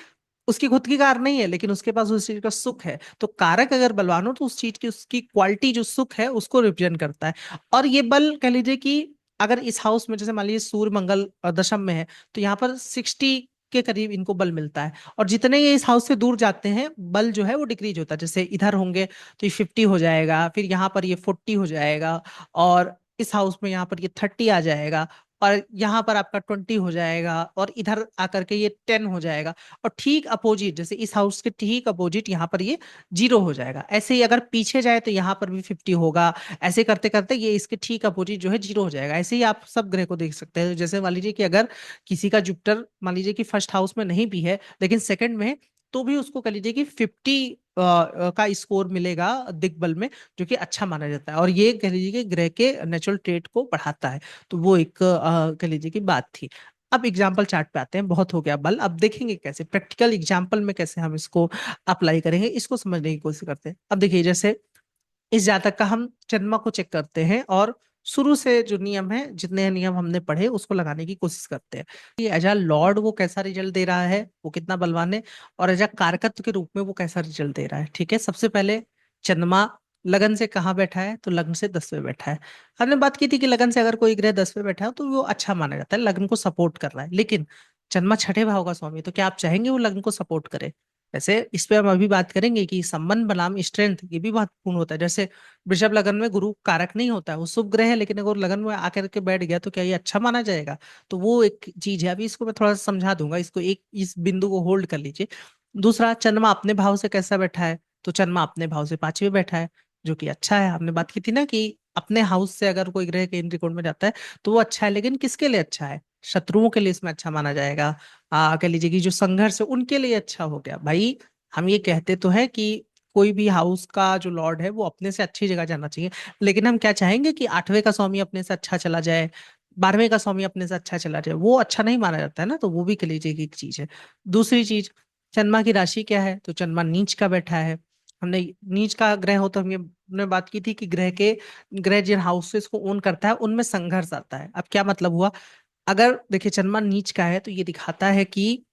उसकी खुद की कार नहीं है लेकिन उसके पास उस चीज का सुख है। तो कारक अगर बलवान हो तो उस चीज की उसकी क्वालिटी जो सुख है उसको रिप्रेजेंट करता है। और ये बल कह लीजिए कि अगर इस हाउस में जैसे मान लीजिए सूर्य मंगल दशम में है, तो यहाँ पर 60 के करीब इनको बल मिलता है। और जितने ये इस हाउस से दूर जाते हैं, बल जो है वो डिक्रीज होता है। जैसे इधर होंगे तो ये 50 हो जाएगा, फिर यहाँ पर ये 40 हो जाएगा, और इस हाउस में यहाँ पर ये 30 आ जाएगा, और यहाँ पर आपका 20 हो जाएगा, और इधर आकर के ये 10 हो जाएगा। और ठीक अपोजिट, जैसे इस हाउस के ठीक अपोजिट यहाँ पर ये 0 हो जाएगा। ऐसे ही अगर पीछे जाए तो यहाँ पर भी 50 होगा। ऐसे करते करते ये इसके ठीक अपोजिट जो है 0 हो जाएगा। ऐसे ही आप सब ग्रह को देख सकते हैं। जैसे मान लीजिए कि अगर किसी का जुपिटर मान लीजिए कि फर्स्ट हाउस में नहीं भी है लेकिन सेकंड में है, तो भी उसको कह लीजिए कि 50 का स्कोर मिलेगा दिग्बल में, जो कि अच्छा माना जाता है। और ये कह लीजिए कि ग्रह के नेचुरल ट्रेट को बढ़ाता है। तो वो एक कह लीजिए कि बात थी। अब एग्जाम्पल चार्ट पे आते हैं, बहुत हो गया बल, अब देखेंगे कैसे प्रैक्टिकल एग्जाम्पल में कैसे हम इसको अप्लाई करेंगे, इसको समझने की कोशिश करते हैं। अब देखिए, जैसे इस जातक का हम जन्म को चेक करते हैं और शुरू से जो नियम है, जितने नियम हमने पढ़े उसको लगाने की कोशिश करते हैं। ये एज अ लॉर्ड वो कैसा रिजल्ट दे रहा है, वो कितना बलवान है, और एज अ कारकत्व के रूप में वो कैसा रिजल्ट दे रहा है। ठीक है, सबसे पहले चंद्रमा लगन से कहाँ बैठा है, तो लग्न से 10वें बैठा है। हमने बात की थी कि लगन से अगर कोई ग्रह 10वें बैठा है तो वो अच्छा माना जाता है, लग्न को सपोर्ट कर रहा है। लेकिन चंद्रमा छठे भाव का स्वामी, तो क्या आप चाहेंगे वो लग्न को सपोर्ट करे? वैसे इस पे हम अभी बात करेंगे कि संबंध बनाम स्ट्रेंथ ये भी महत्वपूर्ण होता है। जैसे वृषभ लगन में गुरु कारक नहीं होता है, वो शुभ ग्रह है, लेकिन अगर लगन में आकर के बैठ गया तो क्या ये अच्छा माना जाएगा? तो वो एक चीज है, अभी इसको मैं थोड़ा सा समझा दूंगा, इसको एक इस बिंदु को होल्ड कर लीजिए। दूसरा, चंद्रमा अपने भाव से कैसा बैठा है, तो चंद्रमा अपने भाव से 5वें बैठा है, जो कि अच्छा है। हमने बात की थी ना कि अपने हाउस से अगर कोई ग्रह के इन त्रिकोण में जाता है तो वो अच्छा है, लेकिन किसके लिए अच्छा है? शत्रुओं के लिए इसमें अच्छा माना जाएगा। कह लीजिए कि जो संघर्ष है उनके लिए अच्छा हो गया भाई। हम ये कहते तो है कि कोई भी हाउस का जो लॉर्ड है वो अपने से अच्छी जगह जाना चाहिए, लेकिन हम क्या चाहेंगे कि 8वें का स्वामी अपने से अच्छा चला जाए, 12वें का स्वामी अपने से अच्छा चला जाए, वो अच्छा नहीं माना जाता है ना। तो वो भी कह लीजिए कि एक चीज है। दूसरी चीज, चंद्रमा की राशि क्या है, तो चंद्रमा नीच का बैठा है। हमने नीच का ग्रह हो तो हमने बात की थी कि ग्रह जिन हाउसेस को ओन करता है उनमें संघर्ष आता है। अब क्या मतलब हुआ? अगर देखिए चंद्रमा नीच का है तो ये दिखाता है कि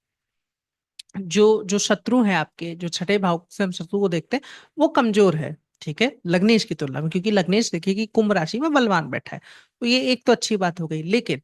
जो जो शत्रु है आपके, जो छठे भाव से हम शत्रु को देखते हैं, वो कमजोर है। ठीक है, लग्नेश की तुलना में, क्योंकि लग्नेश देखिए कि कुंभ राशि में बलवान बैठा है, तो ये एक तो अच्छी बात हो गई। लेकिन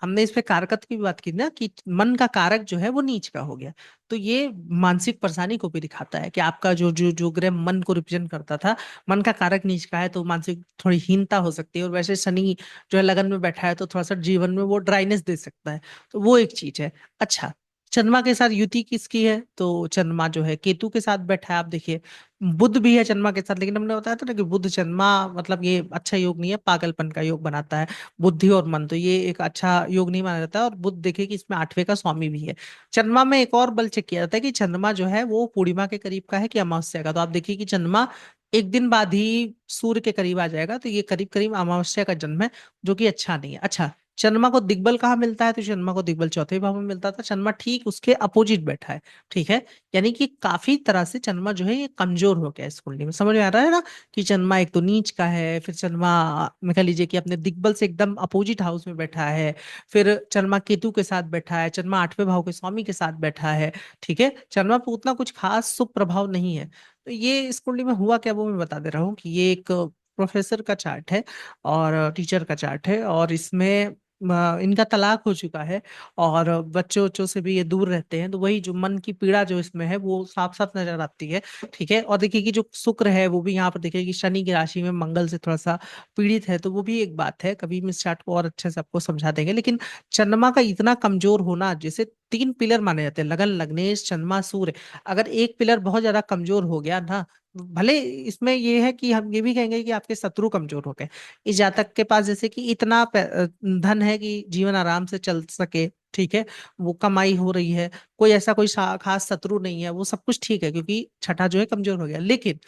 हमने इस पे कारकत्व की भी बात की ना, कि मन का कारक जो है वो नीच का हो गया। तो ये मानसिक परेशानी को भी दिखाता है कि आपका जो जो जो ग्रह मन को रिप्रेजेंट करता था, मन का कारक नीच का है, तो मानसिक थोड़ी हीनता हो सकती है। और वैसे शनि जो है लगन में बैठा है तो थोड़ा सा जीवन में वो ड्राइनेस दे सकता है। तो वो एक चीज है। अच्छा, चंद्रमा के साथ युति किसकी है? तो चंद्रमा जो है केतु के साथ बैठा है। आप देखिए, बुध भी है चंद्रमा के साथ, लेकिन हमने बताया था ना कि बुध चंद्रमा मतलब ये अच्छा योग नहीं है, पागलपन का योग बनाता है। बुद्धि और मन, तो ये एक अच्छा योग नहीं माना जाता है। और बुध देखिए कि इसमें आठवें का स्वामी भी है। चंद्रमा में एक और बल चेक किया जाता है कि चंद्रमा जो है वो पूर्णिमा के करीब का है कि अमावस्या का। तो आप देखिए कि चंद्रमा एक दिन बाद ही सूर्य के करीब आ जाएगा, तो ये करीब करीब अमावस्या का जन्म है, जो कि अच्छा नहीं है। अच्छा, चंद्रमा को दिग्बल कहाँ मिलता है? तो चंद्रमा को दिग्बल चौथे भाव में मिलता था। चंद्रमा ठीक उसके अपोजिट बैठा है। ठीक है, यानी कि काफी तरह से चंद्रमा जो है ये कमजोर हो गया है इस कुंडली में। समझ में आ रहा है ना कि चंद्रमा एक तो नीच का है, फिर चंद्रमा में कह लीजिए कि अपने दिग्बल से एकदम अपोजिट हाउस में बैठा है, फिर चंद्रमा केतु के साथ बैठा है, चंद्रमा आठवें भाव के स्वामी के साथ बैठा है। ठीक है, चंद्रमा पर उतना कुछ खास शुभ प्रभाव नहीं है। तो ये इस कुंडली में हुआ क्या वो मैं बता दे रहा हूँ कि ये एक प्रोफेसर का चार्ट है और टीचर का चार्ट है, और इसमें इनका तलाक हो चुका है और बच्चों बच्चों से भी ये दूर रहते हैं। तो वही जो मन की पीड़ा जो इसमें है वो साफ साफ नजर आती है। ठीक है, और देखिए कि जो शुक्र है वो भी यहाँ पर देखिए कि शनि की राशि में मंगल से थोड़ा सा पीड़ित है, तो वो भी एक बात है। कभी हम इस चार्ट को और अच्छे से आपको समझा देंगे। लेकिन चंद्रमा का इतना कमजोर होना, जैसे तीन पिलर माने जाते हैं, लगन, लग्नेश, चंद्रमा, सूर्य। अगर एक पिलर बहुत ज्यादा कमजोर हो गया ना, भले इसमें ये है कि हम ये भी कहेंगे कि आपके शत्रु कमजोर हो गए। इस जातक के पास जैसे कि इतना धन है कि जीवन आराम से चल सके, ठीक है, वो कमाई हो रही है, कोई ऐसा कोई खास शत्रु नहीं है, वो सब कुछ ठीक है, क्योंकि छठा जो है कमजोर हो गया। लेकिन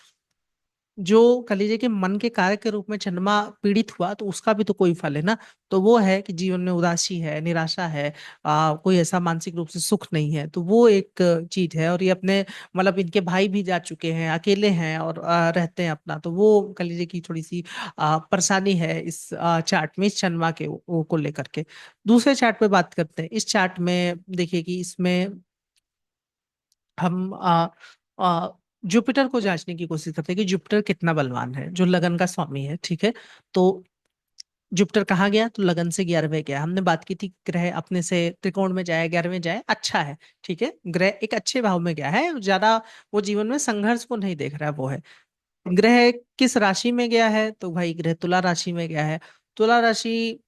जो कह लीजिए कि मन के कार्य के रूप में चंद्रमा पीड़ित हुआ, तो उसका भी तो कोई फल है ना। तो वो है कि जीवन में उदासी है, निराशा है, कोई ऐसा मानसिक रूप से सुख नहीं है। तो वो एक चीज है। और ये अपने मतलब इनके भाई भी जा चुके हैं, अकेले हैं और रहते हैं अपना, तो वो कह लीजिए कि थोड़ी सी परेशानी है इस चार्ट में, इस चंद्रमा के को लेकर के। दूसरे चार्ट पे बात करते हैं। इस चार्ट में देखिए कि इसमें हम जुपिटर को जांचने की कोशिश करते हैं कि जुपिटर कितना बलवान है, जो लगन का स्वामी है। ठीक है, तो जुपिटर कहाँ गया? तो लगन से 11वें गया। हमने बात की थी ग्रह अपने से त्रिकोण में जाए, 11वें जाए, अच्छा है। ठीक है, ग्रह एक अच्छे भाव में गया है, ज्यादा वो जीवन में संघर्ष को नहीं देख रहा है, वो है। ग्रह किस राशि में गया है? तो भाई ग्रह तुला राशि में गया है। तुला राशि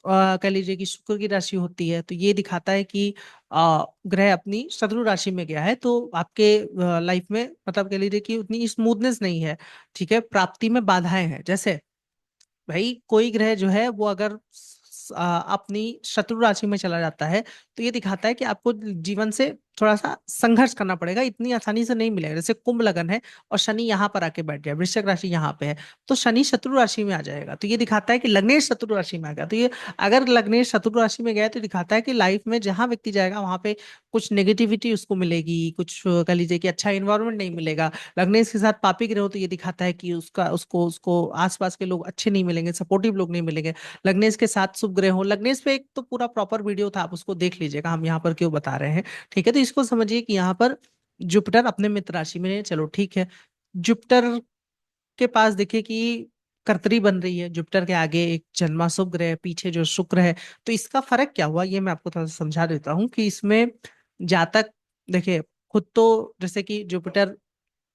कह लीजिए कि शुक्र की राशि होती है, तो ये दिखाता है कि ग्रह अपनी शत्रु राशि में गया है, तो आपके लाइफ में मतलब कह लीजिए कि उतनी स्मूथनेस नहीं है। ठीक है, प्राप्ति में बाधाएं हैं। जैसे भाई कोई ग्रह जो है वो अगर अपनी शत्रु राशि में चला जाता है, तो ये दिखाता है कि आपको जीवन से थोड़ा सा संघर्ष करना पड़ेगा, इतनी आसानी से नहीं मिलेगा। जैसे कुंभ लगन है और शनि यहाँ पर आके बैठ गया, वृश्चिक राशि यहाँ पे है, तो शनि शत्रु राशि में आ जाएगा, तो ये दिखाता है कि लग्नेश शत्रु राशि में आ गया। तो ये अगर लग्नेश शत्रु राशि में गया तो दिखाता है कि लाइफ में जहां व्यक्ति जाएगा वहां पे कुछ नेगेटिविटी उसको मिलेगी, कुछ कह लीजिए कि अच्छा इन्वायरमेंट नहीं मिलेगा। लग्नेश के साथ पापी ग्रह हो तो ये दिखाता है कि उसका उसको उसको आसपास के लोग अच्छे नहीं मिलेंगे, सपोर्टिव लोग नहीं मिलेंगे। लग्नेश के साथ शुभ ग्रह हो, लग्नेश पे एक तो पूरा प्रॉपर वीडियो था, आप उसको देख लीजिएगा, हम यहाँ पर क्यों बता रहे हैं। ठीक है, तो इसको समझिए कि यहाँ पर जुपिटर अपने मित्र राशि में है, चलो ठीक है। जुपिटर के पास देखिए कि कर्तरी बन रही है, जुपिटर के आगे एक जन्मा शुभ ग्रह है, पीछे जो शुक्र है। तो इसका फर्क क्या हुआ ये मैं आपको थोड़ा सा समझा देता हूँ कि इसमें जातक देखिए, खुद तो जैसे कि जुपिटर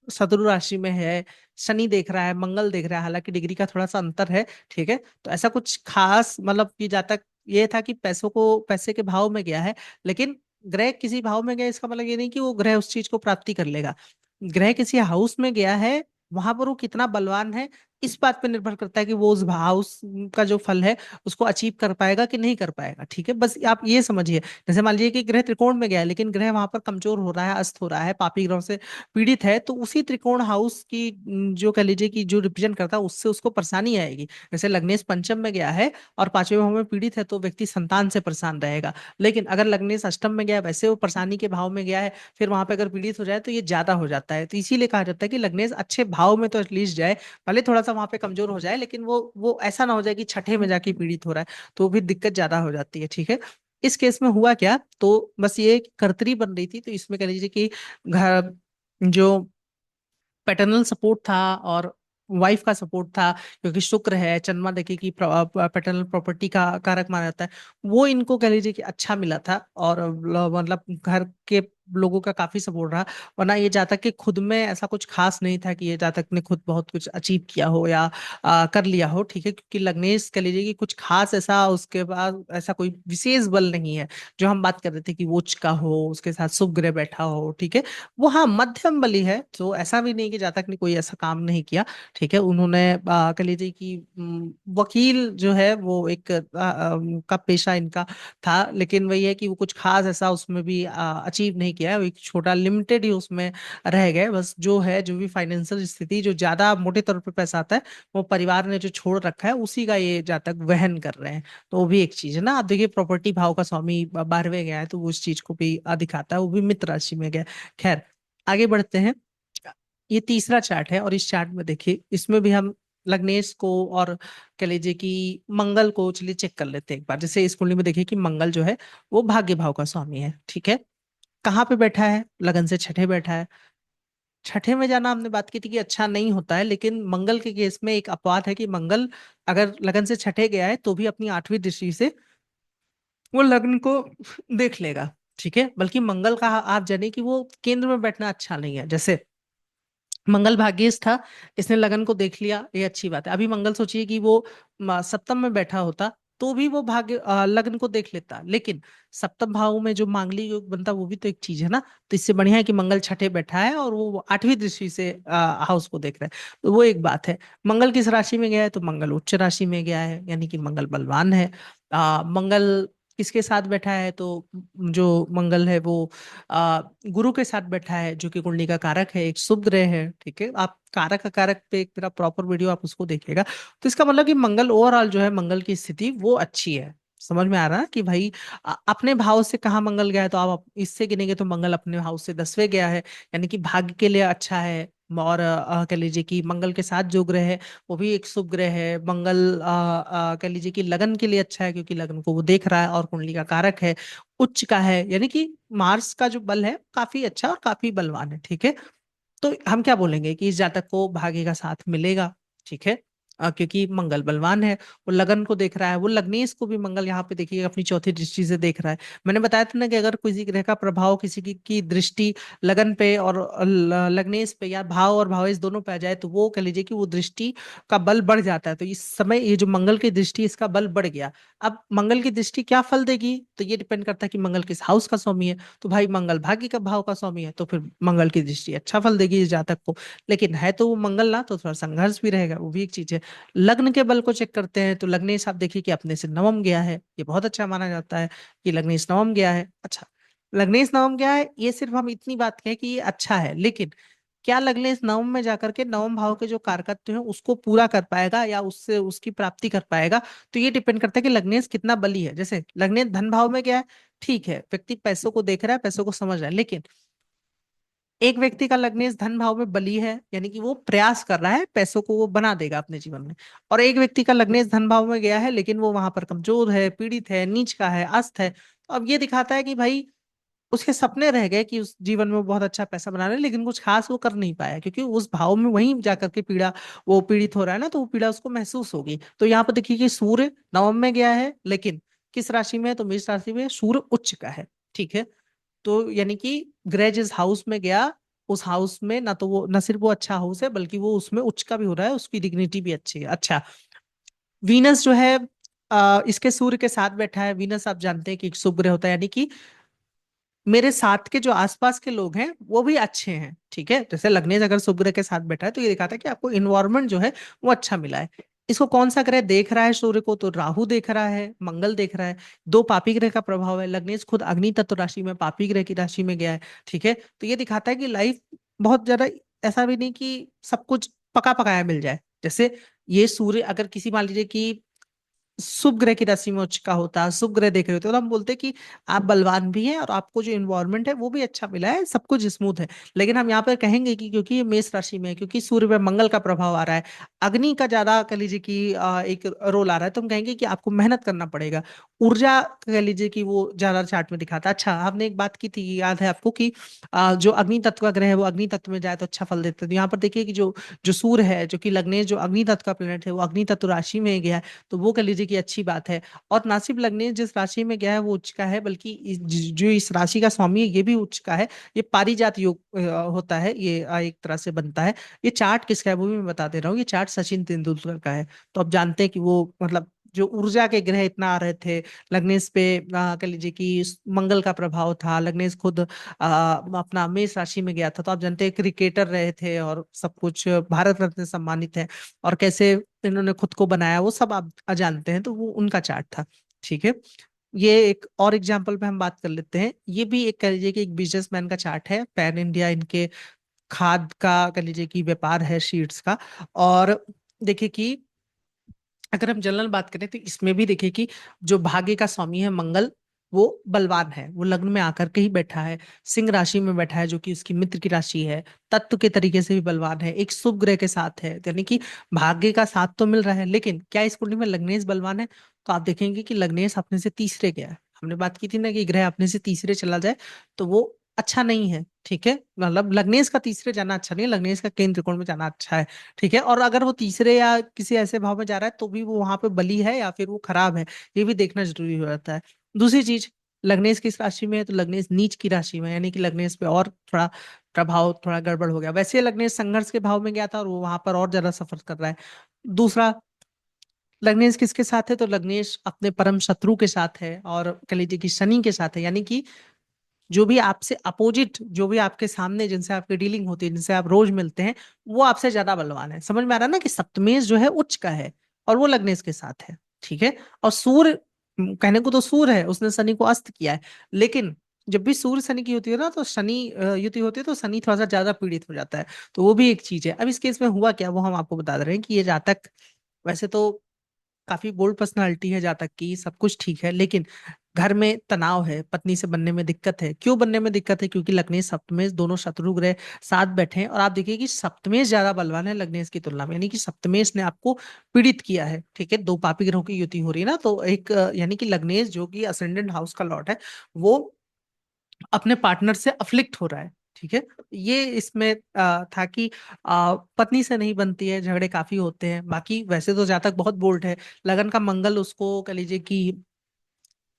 शत्रु राशि में है, शनि देख रहा है, मंगल देख रहा है, हालांकि डिग्री का थोड़ा सा अंतर है। ठीक है, तो ऐसा कुछ खास मतलब कि जातक ये था कि पैसों को पैसे के भाव में गया है, लेकिन ग्रह किसी भाव में गया इसका मतलब ये नहीं कि वो ग्रह उस चीज को प्राप्ति कर लेगा। ग्रह किसी हाउस में गया है, वहां पर वो कितना बलवान है, इस बात पे निर्भर करता है कि वो उस हाउस का जो फल है उसको अचीव कर पाएगा कि नहीं कर पाएगा। ठीक है, बस आप ये समझिए। जैसे मान लीजिए कि ग्रह त्रिकोण में गया है, लेकिन ग्रह वहां पर कमजोर हो रहा है, अस्त हो रहा है, पापी ग्रहों से पीड़ित है, तो उसी त्रिकोण हाउस की जो कह लीजिए कि जो रिप्रेजेंट करता है उससे उसको परेशानी आएगी। जैसे लग्नेश पंचम में गया है और पांचवें भाव में पीड़ित है, तो व्यक्ति संतान से परेशान रहेगा। लेकिन अगर लग्नेश अष्टम में गया है, वैसे वो परेशानी के भाव में गया है, फिर वहां पे अगर पीड़ित हो जाए तो ये ज्यादा हो जाता है। तो इसीलिए कहा जाता है कि लग्नेश अच्छे भाव में तो एटलीस्ट जाए, भले थोड़ा सा वहां पे कमजोर हो जाए, लेकिन वो ऐसा ना हो जाए कि छठे में जाके पीड़ित हो रहा है, तो फिर दिक्कत ज्यादा हो जाती है। ठीक है, इस केस में हुआ क्या? तो बस ये कर्तरी बन रही थी, तो इसमें कह लीजिए कि घर जो पैटर्नल सपोर्ट था और वाइफ का सपोर्ट था, क्योंकि शुक्र है, चंद्रमा देखिए कि पैटर्नल प्रॉपर्टी का कारक माना जाता है, वो इनको कह लीजिए कि अच्छा मिला था। और मतलब घर के लोगों का काफी सपोर्ट रहा। वरना ये जातक के खुद में ऐसा कुछ खास नहीं था कि ये जातक ने खुद बहुत कुछ अचीव किया हो या कर लिया हो, ठीक है, क्योंकि लग्नेश कह लीजिए कि कुछ खास ऐसा उसके पास ऐसा कोई विशेष बल नहीं है। जो हम बात कर रहे थे कि वो उच्च का हो, उसके साथ शुभ ग्रह बैठा हो, ठीक है, वो हाँ मध्यम बली है, तो ऐसा भी नहीं कि जातक ने कोई ऐसा काम नहीं किया। ठीक है, उन्होंने कह लीजिए कि वकील जो है वो एक का पेशा इनका था, लेकिन वही है कि वो कुछ खास ऐसा उसमें भी अचीव नहीं किया है, वो एक छोटा लिमिटेड ही उसमें रह गए। बस जो है, जो भी फाइनेंशियल स्थिति जो ज्यादा मोटे तौर पे पैसा आता है वो परिवार ने जो छोड़ रखा है उसी का ये जातक वहन कर रहे हैं। तो वो भी एक चीज है ना। आप देखिए प्रॉपर्टी भाव का स्वामी 12वें गया है, तो वो उस चीज को भी दिखाता है, वो भी मित्र राशि में गया है। खैर, आगे बढ़ते हैं। ये तीसरा चार्ट है, और इस चार्ट में देखिए इसमें भी हम लग्नेश को और कह लीजिए कि मंगल को चलिए चेक कर लेते हैं एक बार। जैसे इस कुंडली में देखिए कि मंगल जो है वो भाग्य भाव का स्वामी है, ठीक है। कहाँ पे बैठा है? लगन से छठे बैठा है। छठे में जाना हमने बात की थी कि अच्छा नहीं होता है, लेकिन मंगल के केस में एक अपवाद है कि मंगल अगर लगन से छठे गया है तो भी अपनी 8वीं दृष्टि से वो लग्न को देख लेगा, ठीक है। बल्कि मंगल का आप जानिए कि वो केंद्र में बैठना अच्छा नहीं है। जैसे मंगल भाग्येश था, इसने लगन को देख लिया, ये अच्छी बात है। अभी मंगल सोचिए कि वो सप्तम में बैठा होता तो भी वो भाग्य लग्न को देख लेता, लेकिन सप्तम भाव में जो मांगलिक योग बनता वो भी तो एक चीज है ना। तो इससे बढ़िया है कि मंगल छठे बैठा है और वो 8वीं दृष्टि से हाउस को देख रहा है, तो वो एक बात है। मंगल किस राशि में गया है? तो मंगल उच्च राशि में गया है, यानी कि मंगल बलवान है। मंगल किसके साथ बैठा है? तो जो मंगल है वो गुरु के साथ बैठा है, जो कि कुंडली का कारक है, एक शुभ ग्रह है, ठीक है। आप कारक कारक पे एक मेरा प्रॉपर वीडियो आप उसको देखिएगा। तो इसका मतलब कि मंगल ओवरऑल जो है, मंगल की स्थिति वो अच्छी है। समझ में आ रहा है कि भाई अपने भाव से कहाँ मंगल गया है, तो आप इससे गिनेंगे तो मंगल अपने भाव से 10वें गया है, यानी कि भाग्य के लिए अच्छा है। और कह लीजिए कि मंगल के साथ जो ग्रह है वो भी एक शुभ ग्रह है। मंगल कह लीजिए कि लगन के लिए अच्छा है, क्योंकि लगन को वो देख रहा है और कुंडली का कारक है, उच्च का है, यानी कि मार्स का जो बल है काफी अच्छा और काफी बलवान है, ठीक है। तो हम क्या बोलेंगे कि इस जातक को भाग्य का साथ मिलेगा, ठीक है। क्योंकि मंगल बलवान है, वो लगन को देख रहा है, वो लग्नेश को भी मंगल यहाँ पे देखिए अपनी चौथी दृष्टि से देख रहा है। मैंने बताया था ना कि अगर किसी ग्रह का प्रभाव किसी की दृष्टि लगन पे और लग्नेश पे या भाव और भावेश दोनों पे आ जाए, तो वो कह लीजिए कि वो दृष्टि का बल बढ़ जाता है। तो इस समय ये जो मंगल की दृष्टि, इसका बल बढ़ गया। अब मंगल की दृष्टि क्या फल देगी, तो ये डिपेंड करता है कि मंगल किस हाउस का स्वामी है। तो भाई मंगल भाग्य का भाव का स्वामी है, तो फिर मंगल की दृष्टि अच्छा फल देगी इस जातक को। लेकिन है तो वो मंगल ना, तो थोड़ा संघर्ष भी रहेगा, वो भी एक चीज है। लग्न के बल को चेक करते हैं, तो लग्नेश आप देखिए कि अपने से नवम गया है, ये बहुत अच्छा माना जाता है कि लग्नेश नवम गया है। अच्छा, लग्नेश नवम गया है, ये सिर्फ हम इतनी बात कहें कि ये अच्छा है, लेकिन क्या लग्नेश नवम में जाकर के नवम भाव के जो कारकत्व है उसको पूरा कर पाएगा या उससे उसकी प्राप्ति कर पाएगा? तो ये डिपेंड करता है कि लग्नेश कितना बली है। जैसे लग्नेश धन भाव में गया है, ठीक है, व्यक्ति पैसों को देख रहा है, पैसों को समझ रहा है, लेकिन एक व्यक्ति का लग्नेश धन भाव में बली है, यानी कि वो प्रयास कर रहा है, पैसों को वो बना देगा अपने जीवन में। और एक व्यक्ति का लग्नेश धन भाव में गया है, लेकिन वो वहां पर कमजोर है, पीड़ित है, नीच का है, अस्त है। तो अब ये दिखाता है कि भाई उसके सपने रह गए कि उस जीवन में वो बहुत अच्छा पैसा बना रहे, लेकिन कुछ खास वो कर नहीं पाया, क्योंकि उस भाव में वहीं जाकर के पीड़ा, वो पीड़ित हो रहा है ना, तो वो पीड़ा उसको महसूस होगी। तो यहाँ पर देखिए कि सूर्य नवम में गया है, लेकिन किस राशि में है? तो मेष राशि में सूर्य उच्च का है, ठीक है। तो यानी कि ग्रह जिस हाउस में गया, उस हाउस में ना तो वो, न सिर्फ वो अच्छा हाउस है, बल्कि वो उसमें उच्च का भी हो रहा है, उसकी डिग्निटी भी अच्छी है। अच्छा, वीनस जो है इसके सूर्य के साथ बैठा है। वीनस आप जानते हैं कि एक शुभ ग्रह होता है, यानी कि मेरे साथ के जो आसपास के लोग हैं वो भी अच्छे हैं, ठीक है। जैसे लग्नेश अगर शुभ ग्रह के साथ बैठा है, तो ये दिखाता है कि आपको इन्वायरमेंट जो है वो अच्छा मिला है। इसको कौन सा ग्रह देख रहा है सूर्य को? तो राहु देख रहा है, मंगल देख रहा है। दो पापी ग्रह का प्रभाव है, लग्नेश खुद अग्नि तत्व राशि में पापी ग्रह की राशि में गया है, ठीक है। तो ये दिखाता है कि लाइफ बहुत ज्यादा ऐसा भी नहीं कि सब कुछ पका पकाया मिल जाए। जैसे ये सूर्य अगर किसी मान लीजिए कि शुभ ग्रह की राशि में उच्च का होता है, शुभ ग्रह देख रहे होते हो, तो हम बोलते हैं कि आप बलवान भी हैं और आपको जो इन्वायरमेंट है वो भी अच्छा मिला है, सब कुछ स्मूथ है। लेकिन हम यहाँ पर कहेंगे कि क्योंकि ये मेष राशि में है, क्योंकि सूर्य पे मंगल का प्रभाव आ रहा है, अग्नि का ज्यादा कह लीजिए कि एक रोल आ रहा है, तो हम कहेंगे कि आपको मेहनत करना पड़ेगा। ऊर्जा कह लीजिए कि वो ज्यादा चार्ट में दिखाता है। अच्छा, हमने एक बात की थी, याद है आपको कि जो अग्नि तत्व का ग्रह है वो अग्नि तत्व में जाए तो अच्छा फल देते हैं। तो यहाँ पर देखिए कि जो जो सूर्य है, जो कि लग्नेश जो अग्नि तत्व का प्लेनेट है, वो अग्नि तत्व राशि में गया है, तो वो कह लीजिए कि अच्छी बात है। और ना सिर्फ लग्नेश जिस राशि में गया है वो उच्च का है, बल्कि जो इस राशि का स्वामी है ये भी उच्च का है। ये पारिजात योग होता है, ये एक तरह से बनता है। ये चार्ट किसका है वो भी मैं बता दे रहा हूँ, ये चार्ट सचिन तेंदुलकर का है। तो आप जानते हैं कि वो मतलब जो ऊर्जा के ग्रह इतना आ रहे थे लग्नेश पे, कह लीजिए कि मंगल का प्रभाव था। लग्नेश खुद अपना मेष राशि में गया था, तो आप जानते हैं क्रिकेटर रहे थे और सब कुछ, भारत रत्न से सम्मानित है, और कैसे इन्होंने खुद को बनाया वो सब आप जानते हैं। तो वो उनका चार्ट था। ठीक है, ये एक और एग्जांपल पे हम बात कर लेते हैं। ये भी एक कह लीजिए कि एक बिजनेसमैन का चार्ट है। पैन इंडिया इनके खाद का कह लीजिए कि व्यापार है, शीट्स का। और देखिए कि अगर हम जनरल बात करें तो इसमें भी देखिए कि जो भाग्य का स्वामी है मंगल, वो बलवान है, वो लग्न में आकर के ही बैठा है, सिंह राशि में बैठा है जो कि उसकी मित्र की राशि है। तत्व के तरीके से भी बलवान है, एक शुभ ग्रह के साथ है, यानी कि भाग्य का साथ तो मिल रहा है। लेकिन क्या इस कुंडली में लग्नेश बलवान है? तो आप देखेंगे कि लग्नेश अपने से तीसरे गया है। हमने बात की थी ना कि ग्रह अपने से तीसरे चला जाए तो वो अच्छा नहीं है। ठीक है, मतलब लग्नेश का तीसरे जाना अच्छा नहीं है, लग्नेश का केंद्र त्रिकोण में जाना अच्छा है। ठीक है, और अगर वो तीसरे या किसी ऐसे भाव में जा रहा है तो भी वो वहां पे बली है या फिर वो खराब है, ये भी देखना जरूरी हो जाता है। दूसरी चीज, लग्नेश किस राशि में है? तो लग्नेश नीच की राशि में है, यानी कि लग्नेश पे और थोड़ा प्रभाव थोड़ा गड़बड़ हो गया। वैसे लग्नेश संघर्ष के भाव में गया था और वो वहां पर और ज्यादा सफर कर रहा है। दूसरा, लग्नेश किसके साथ है? तो लग्नेश अपने परम शत्रु के साथ है, और कह लीजिए कि शनि के साथ है। यानी कि जो भी आपसे अपोजिट, जो भी आपके सामने जिनसे आपकी डीलिंग होती है, जिनसे आप रोज मिलते हैं, वो आपसे ज्यादा बलवान है। समझ में आ रहा है ना कि सप्तमेश जो है उच्च का है और वो लग्नेश के साथ है। ठीक है, और सूर्य, कहने को तो सूर्य है, उसने शनि को अस्त किया है, लेकिन जब भी सूर्य शनि की होती है ना, तो शनि युति होती है तो शनि थोड़ा सा ज्यादा पीड़ित हो जाता है। तो वो भी एक चीज है। अब इस केस में हुआ क्या, वो हम आपको बता दे रहे हैं कि ये जातक वैसे तो काफी बोल्ड पर्सनालिटी है, जातक की सब कुछ ठीक है, लेकिन घर में तनाव है, पत्नी से बनने में दिक्कत है। क्यों बनने में दिक्कत है? क्योंकि लग्नेश सप्तमेश दोनों शत्रु ग्रह साथ बैठे हैं, और आप देखिए कि सप्तमेश ज्यादा बलवान है लग्नेश की तुलना में, यानी कि सप्तमेश ने आपको पीड़ित किया है। ठीक है, दो पापी ग्रहों की युति हो रही है ना, तो एक यानी कि लग्नेश जो कि असेंडेंट हाउस का लॉर्ड है, वो अपने पार्टनर से अफ्लिक्ट हो रहा है। ठीक है, ये इसमें था कि पत्नी से नहीं बनती है, झगड़े काफी होते हैं। बाकी वैसे तो जातक बहुत बोल्ड है। लगन का मंगल उसको कह लीजिए कि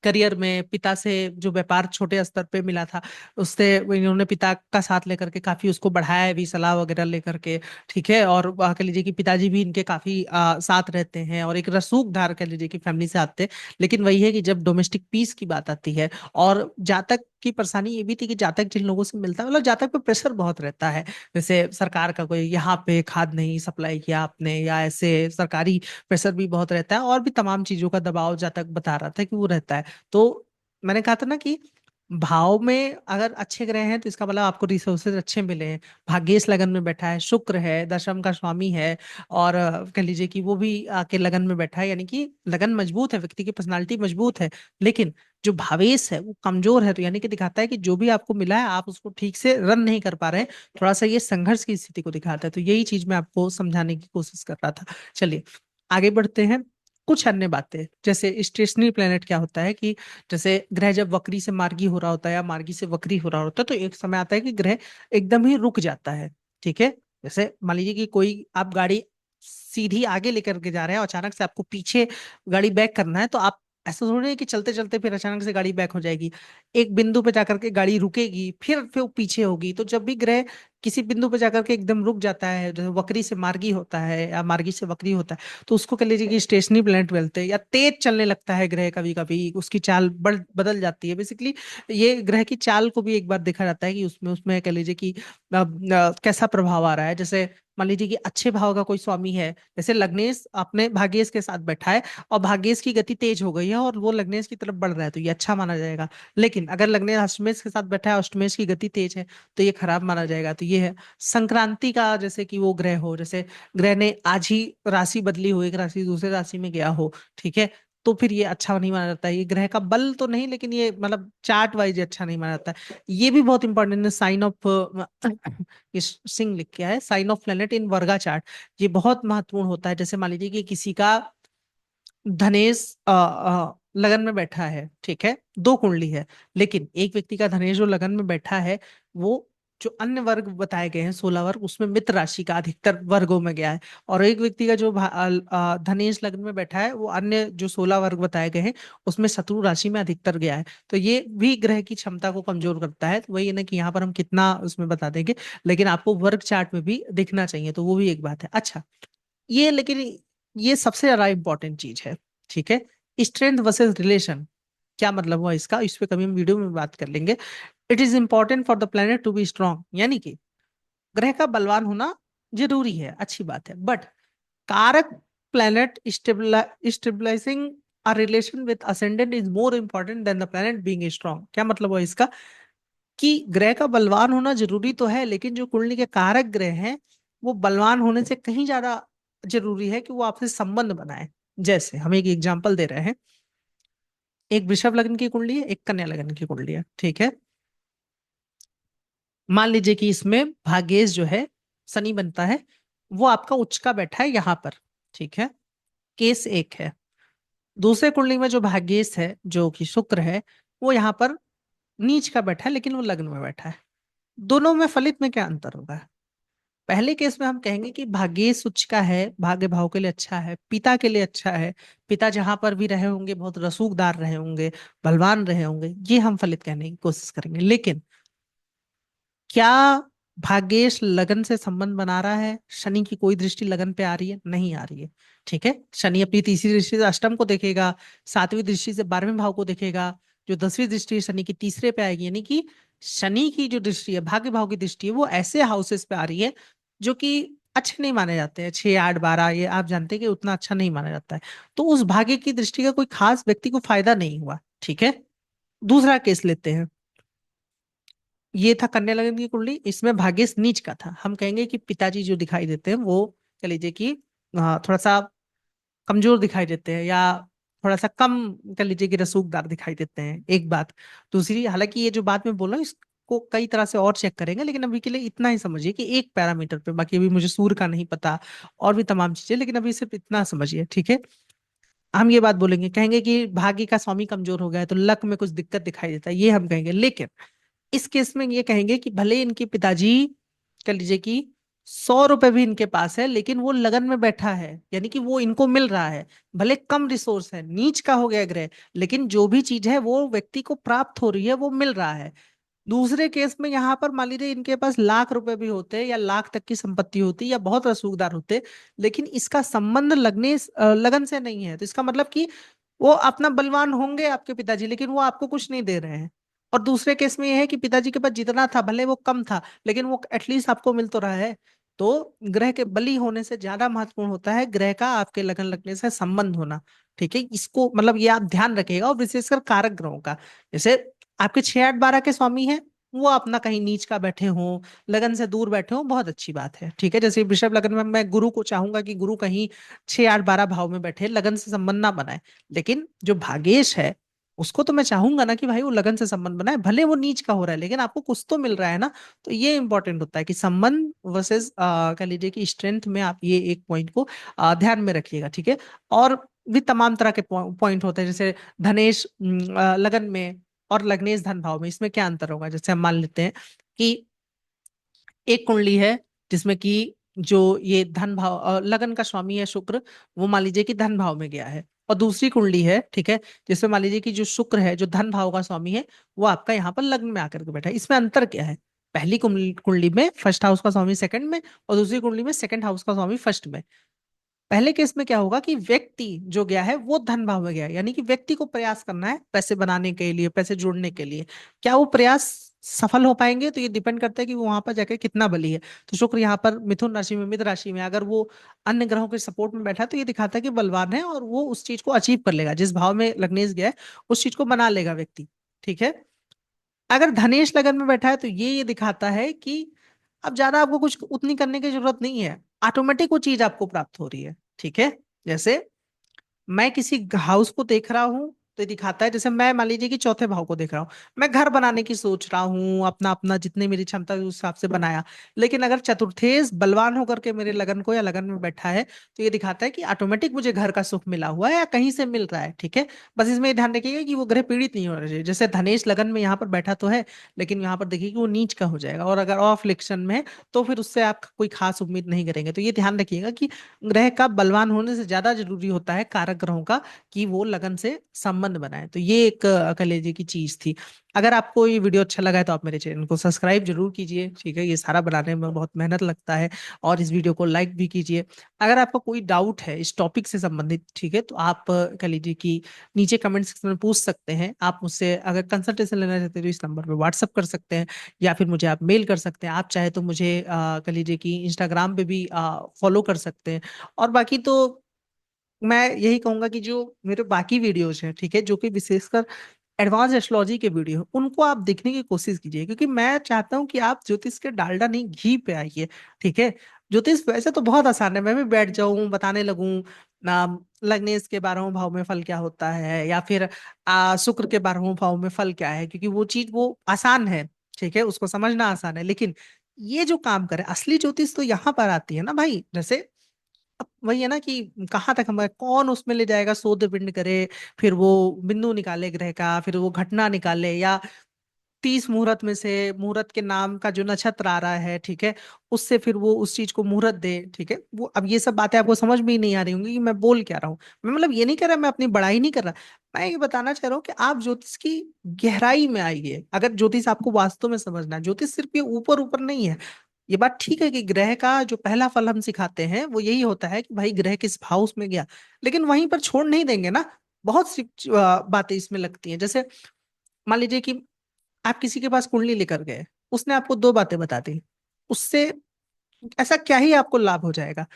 करियर में पिता से जो व्यापार छोटे स्तर पे मिला था, उससे इन्होंने पिता का साथ लेकर के काफी उसको बढ़ाया है भी, सलाह वगैरह लेकर के। ठीक है, और कह लीजिए कि पिताजी भी इनके काफी साथ रहते हैं, और एक रसूख धार कह लीजिए कि फैमिली से आते हैं। लेकिन वही है कि जब डोमेस्टिक पीस की बात आती है, और जातक की परेशानी ये भी थी कि जातक जिन लोगों से मिलता है, मतलब जातक पे प्रेशर बहुत रहता है। जैसे सरकार का कोई यहाँ पे खाद नहीं सप्लाई किया आपने, या ऐसे सरकारी प्रेशर भी बहुत रहता है, और भी तमाम चीजों का दबाव जातक बता रहा था कि वो रहता है। तो मैंने कहा था ना कि भाव में अगर अच्छे ग्रह हैं तो इसका मतलब आपको रिसोर्सेज अच्छे मिले हैं। भाग्येश लगन में बैठा है, शुक्र है, दशम का स्वामी है, और कह लीजिए कि वो भी आके लगन में बैठा है, यानी कि लगन मजबूत है, व्यक्ति की पर्सनालिटी मजबूत है। लेकिन जो भावेश है वो कमजोर है, तो यानी कि दिखाता है कि जो भी आपको मिला है आप उसको ठीक से रन नहीं कर पा रहे हैं। थोड़ा सा ये संघर्ष की स्थिति को दिखाता है। तो यही चीज मैं आपको समझाने की कोशिश कर रहा था। चलिए आगे बढ़ते हैं। कुछ अन्य बातें, जैसे स्टेशनरी प्लेनेट क्या होता है कि जैसे ग्रह जब वक्री से मार्गी हो रहा होता है या मार्गी से वक्री हो रहा होता है, तो एक समय आता है कि ग्रह एकदम ही रुक जाता है। ठीक है, जैसे मान लीजिए कि कोई आप गाड़ी सीधी आगे लेकर के जा रहे हैं और अचानक से आपको पीछे गाड़ी बैक करना है, तो आप ऐसा थोड़ी है कि चलते चलते फिर अचानक से गाड़ी बैक हो जाएगी। एक बिंदु पे जाकर के गाड़ी रुकेगी, फिर वो पीछे होगी। तो जब भी ग्रह किसी बिंदु पे जाकर के एकदम रुक जाता है, जैसे वक्री से मार्गी होता है या मार्गी से वक्री होता है, तो उसको कह लीजिए कि स्टेशनरी प्लेनेट बोलते हैं। या तेज चलने लगता है ग्रह, कभी कभी उसकी चाल बढ़ बदल जाती है। बेसिकली ये ग्रह की चाल को भी एक बार देखा जाता है कि उसमें उसमें कह लीजिए कि कैसा प्रभाव आ रहा है। जैसे मान लीजिए कि अच्छे भाव का कोई स्वामी है, जैसे लग्नेश अपने भाग्येश के साथ बैठा है, और भाग्येश की गति तेज हो गई है और वो लग्नेश की तरफ बढ़ रहा है, तो ये अच्छा माना जाएगा। लेकिन अगर लग्नेश अष्टमेश के साथ बैठा है, अष्टमेश की गति तेज है, तो ये खराब माना जाएगा। तो ये है संक्रांति का, जैसे कि वो ग्रह हो, जैसे ग्रह ने आज ही राशि बदली हो, एक राशि दूसरे राशि में गया हो। ठीक है, तो फिर ये अच्छा नहीं माना जाता है। ये ग्रह का बल तो नहीं, लेकिन ये मतलब चार्ट वाइज अच्छा नहीं माना जाता है। ये भी बहुत इंपॉर्टेंट है, साइन ऑफ ये सिंह लिख के है, साइन ऑफ प्लेनेट इन वर्गा चार्ट। ये बहुत महत्वपूर्ण होता है। जैसे मान लीजिए कि किसी का धनेश लगन में बैठा है, ठीक है, दो कुंडली है, लेकिन एक व्यक्ति का धनेश जो लगन में बैठा है वो जो अन्य वर्ग बताए गए हैं 16 वर्ग, उसमें मित्र राशि का अधिकतर वर्गों में गया है। और एक व्यक्ति का जो धनेश लग्न में बैठा है वो अन्य जो 16 वर्ग बताए गए हैं उसमें शत्रु राशि में अधिकतर गया है। तो ये भी ग्रह की क्षमता को कमजोर करता है। तो वही है ना कि यहाँ पर हम कितना उसमें बता देंगे, लेकिन आपको वर्ग चार्ट में भी दिखना चाहिए, तो वो भी एक बात है। अच्छा, ये लेकिन ये सबसे ज्यादा इंपॉर्टेंट चीज है, ठीक है। स्ट्रेंथ वर्सेस रिलेशन, क्या मतलब हुआ इसका, इस पे कभी हम वीडियो में बात कर लेंगे। It is important for the planet to be strong, यानी कि ग्रह का बलवान होना जरूरी है, अच्छी बात है, but karak planet stabilising a relation with ascendant is more important than the planet being strong. क्या मतलब हुआ इसका, कि ग्रह का बलवान होना जरूरी तो है, लेकिन जो कुंडली के कारक ग्रह हैं वो बलवान होने से कहीं ज्यादा जरूरी है कि वो आपसे संबंध बनाए। जैसे हम एक एग्जांपल दे रहे हैं, एक वृषभ लग्न की कुंडली है, एक कन्या लग्न की कुंडली है, ठीक है। मान लीजिए कि इसमें भाग्येश जो है शनि बनता है, वो आपका उच्च का बैठा है यहाँ पर, ठीक है, केस एक है। दूसरे कुंडली में जो भाग्येश है जो कि शुक्र है, वो यहाँ पर नीच का बैठा है, लेकिन वो लग्न में बैठा है। दोनों में फलित में क्या अंतर होगा। पहले केस में हम कहेंगे कि भाग्येश उच्च का है, भाग्य भाव के लिए अच्छा है, पिता के लिए अच्छा है, पिता जहां पर भी रहे होंगे बहुत रसूखदार रहे होंगे, बलवान रहे होंगे, ये हम फलित कहने की कोशिश करेंगे। लेकिन क्या भाग्येश लगन से संबंध बना रहा है, शनि की कोई दृष्टि लगन पे आ रही है, नहीं आ रही है, ठीक है। शनि अपनी तीसरी दृष्टि से अष्टम को देखेगा, सातवीं दृष्टि से 12वें भाव को देखेगा, जो 10वीं दृष्टि है शनि की तीसरे पे आएगी, यानी कि शनि की जो दृष्टि है, भाग्य भाव की दृष्टि है, वो ऐसे हाउसेस पे आ रही है जो कि अच्छे नहीं माने जाते हैं, 6 8 12, ये आप जानते हैं कि उतना अच्छा नहीं माना जाता है। तो उस भाग्य की दृष्टि का कोई खास व्यक्ति को फायदा नहीं हुआ, ठीक है। दूसरा केस लेते हैं, ये था कन्या लग्न की कुंडली, इसमें भाग्येश नीच का था। हम कहेंगे कि पिताजी जो दिखाई देते हैं वो कह लीजिए कि थोड़ा सा कमजोर दिखाई देते हैं, या थोड़ा सा कम कह लीजिए कि रसूखदार दिखाई देते हैं, एक बात। दूसरी, हालांकि ये जो बात मैं बोल रहा हूँ इसको कई तरह से और चेक करेंगे, लेकिन अभी के लिए इतना ही समझिए कि एक पैरामीटर पे, बाकी अभी मुझे सूर्य का नहीं पता और भी तमाम चीजें, लेकिन अभी सिर्फ इतना समझिए, ठीक है। हम ये बात बोलेंगे, कहेंगे कि भाग्य का स्वामी कमजोर हो गया है तो लक में कुछ दिक्कत दिखाई देता है, ये हम कहेंगे। लेकिन इस केस में ये कहेंगे कि भले इनके पिताजी कह लीजिए कि 100 रुपए भी इनके पास है, लेकिन वो लगन में बैठा है, यानी कि वो इनको मिल रहा है। भले कम रिसोर्स है, नीच का हो गया ग्रह, लेकिन जो भी चीज है वो व्यक्ति को प्राप्त हो रही है, वो मिल रहा है। दूसरे केस में यहाँ पर मान लीजिए इनके पास लाख रुपए भी होते या लाख तक की संपत्ति होती या बहुत रसूखदार होते, लेकिन इसका संबंध लगन से नहीं है, तो इसका मतलब कि वो अपना बलवान होंगे आपके पिताजी, लेकिन वो आपको कुछ नहीं दे रहे हैं। और दूसरे केस में यह है कि पिताजी के पास जितना था भले वो कम था, लेकिन वो एटलीस्ट आपको मिल तो रहा है। तो ग्रह के बली होने से ज्यादा महत्वपूर्ण होता है ग्रह का आपके लगन लगने से संबंध होना, ठीक है। इसको मतलब ये आप ध्यान रखिएगा, और विशेषकर कारक ग्रहों का। जैसे आपके 6 8 12 के स्वामी हैं, वो अपना कहीं नीच का बैठे हों, लगन से दूर बैठे हों, बहुत अच्छी बात है, ठीक है। जैसे वृषभ लगन में मैं गुरु को चाहूंगा कि गुरु कहीं 6 8 12 भाव में बैठे, लगन से संबंध ना बनाए। लेकिन जो भागेश है उसको तो मैं चाहूंगा ना कि भाई वो लगन से संबंध बनाए, भले वो नीच का हो रहा है, लेकिन आपको कुछ तो मिल रहा है ना। तो ये इंपॉर्टेंट होता है कि संबंध वर्सेस कह लीजिए कि स्ट्रेंथ में आप ये एक पॉइंट को ध्यान में रखिएगा, ठीक है। और भी तमाम तरह के पॉइंट होते हैं, जैसे धनेश लगन में और लग्नेश धन भाव में, इसमें क्या अंतर होगा। जैसे हम मान लेते हैं कि एक कुंडली है जिसमें कि जो ये धन भाव लगन का स्वामी है शुक्र, वो मान लीजिए कि धन भाव में गया है। और दूसरी कुंडली है, ठीक है, जिसमें मान लीजिए कि जो शुक्र है जो धन भाव का स्वामी है, वो आपका यहाँ पर लग्न में आकर के बैठा है। इसमें अंतर क्या है, पहली कुंडली कुंडली में फर्स्ट हाउस का स्वामी सेकंड में, और दूसरी कुंडली में सेकंड हाउस का स्वामी फर्स्ट में। पहले केस में क्या होगा कि व्यक्ति जो गया है वो धन भाव में गया है, यानी कि व्यक्ति को प्रयास करना है पैसे बनाने के लिए, पैसे जोड़ने के लिए। क्या वो प्रयास सफल हो पाएंगे, तो ये डिपेंड करता है कि वो वहां पर जाकर कितना बली है। तो शुक्र यहाँ पर मिथुन राशि में, मित्र राशि में, अगर वो अन्य ग्रहों के सपोर्ट में बैठा है, तो ये दिखाता है कि बलवान है और वो उस चीज को अचीव कर लेगा, जिस भाव में लग्नेश गया है उस चीज को बना लेगा व्यक्ति, ठीक है। अगर धनेश लगन में बैठा है तो ये दिखाता है कि अब ज्यादा आपको कुछ उतनी करने की जरूरत नहीं है, ऑटोमेटिक वो चीज आपको प्राप्त हो रही है, ठीक है। जैसे मैं किसी हाउस को देख रहा हूँ तो ये दिखाता है, जैसे मैं मान लीजिए कि चौथे भाव को देख रहा हूँ, मैं घर बनाने की सोच रहा हूँ, अपना अपना जितनी मेरी क्षमता है उस हिसाब से बनाया। लेकिन अगर चतुर्थेश बलवान होकर के मेरे लगन को या लगन में बैठा है, तो ये दिखाता है कि ऑटोमेटिक मुझे घर का सुख मिला हुआ है या कहीं से मिल रहा है। ठीक है, बस इसमें ये ध्यान रखिएगा कि वो ग्रह पीड़ित नहीं होना चाहिए। जैसे धनेश लगन में यहाँ पर बैठा तो है, लेकिन यहाँ पर देखिए कि वो नीच का हो जाएगा, और अगर ऑफ इलेक्शन में है तो फिर उससे आप कोई खास उम्मीद नहीं करेंगे। तो ये ध्यान रखिएगा कि ग्रह का बलवान होने से ज्यादा जरूरी होता है कारक ग्रहों का कि वो लगन से संबंध बनाए। तो ये एक कलेजे की चीज थी। अगर आपको ये वीडियो अच्छा लगा है तो आप मेरे चैनल को सब्सक्राइब जरूर कीजिए। ठीक है, ये सारा बनाने में बहुत मेहनत लगता है। और इस वीडियो को लाइक भी कीजिए। अगर आपको कोई डाउट है इस टॉपिक से संबंधित, ठीक है, तो आप कह लीजिए कि नीचे कमेंट सेक्शन में पूछ सकते हैं। आप मुझसे अगर कंसल्टेशन लेना चाहते हैं तो इस नंबर पर व्हाट्सअप कर सकते हैं, या फिर मुझे आप मेल कर सकते हैं। आप चाहे तो मुझे कह लीजिए कि इंस्टाग्राम पे भी फॉलो कर सकते हैं। और बाकी तो मैं यही कहूंगा कि जो मेरे बाकी वीडियोज हैं, ठीक है, जो कि विशेषकर एडवांस एस्ट्रोलॉजी के वीडियो हैं, उनको आप देखने की कोशिश कीजिए, क्योंकि मैं चाहता हूं कि आप ज्योतिष के डालडा नहीं घी पे आइए। ठीक है, ज्योतिष वैसे तो बहुत आसान है, मैं भी बैठ जाऊं बताने लगूं ना, लग्नेश के 12वें भाव में फल क्या होता है, या फिर शुक्र के 12वें भाव में फल क्या है, क्योंकि वो चीज वो आसान है। ठीक है, उसको समझना आसान है। लेकिन ये जो काम करे असली ज्योतिष तो यहाँ पर आती है ना भाई। जैसे अब वही है ना कि कहाँ तक हम कौन उसमें ले जाएगा, शोध पिंड करे, फिर वो बिंदु निकाले ग्रह का, फिर वो घटना निकाले, या 30 मुहूर्त में से मुहूर्त के नाम का जो नक्षत्र आ रहा है, ठीक है, उससे फिर वो उस चीज को मुहूर्त दे। ठीक है, वो अब ये सब बातें आपको समझ में ही नहीं आ रही होंगी कि मैं बोल क्या रहा हूँ। मैं मतलब ये नहीं कर रहा, मैं अपनी बड़ाई नहीं कर रहा, मैं ये बताना चाह रहा हूँ कि आप ज्योतिष की गहराई में आइए। अगर ज्योतिष आपको वास्तव में समझना है, ज्योतिष सिर्फ ये ऊपर ऊपर नहीं है। ये बात ठीक है कि ग्रह का जो पहला फल हम सिखाते हैं वो यही होता है कि भाई ग्रह किस हाउस में गया, लेकिन वहीं पर छोड़ नहीं देंगे ना। बहुत सी बातें इसमें लगती हैं। जैसे मान लीजिए कि आप किसी के पास कुंडली लेकर गए, उसने आपको दो बातें बता दी, उससे ऐसा क्या ही आपको लाभ हो जाएगा।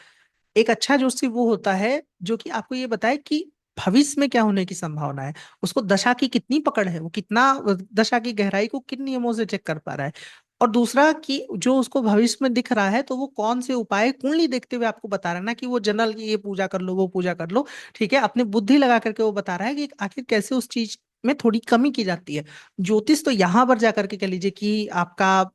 एक अच्छा ज्योतिषी वो होता है जो कि आपको ये बताए कि भविष्य में क्या होने की संभावना है, उसको दशा की कितनी पकड़ है, वो कितना दशा की गहराई को किन नियमों से चेक कर पा रहा है। और दूसरा कि जो उसको भविष्य में दिख रहा है तो वो कौन से उपाय कुंडली देखते हुए आपको बता रहा है, ना कि वो जनरल की ये पूजा कर लो वो पूजा कर लो। ठीक है, अपनी बुद्धि लगा करके वो बता रहा है कि आखिर कैसे उस चीज में थोड़ी कमी की जाती है। ज्योतिष तो यहाँ पर जाकर के कह लीजिए कि आपका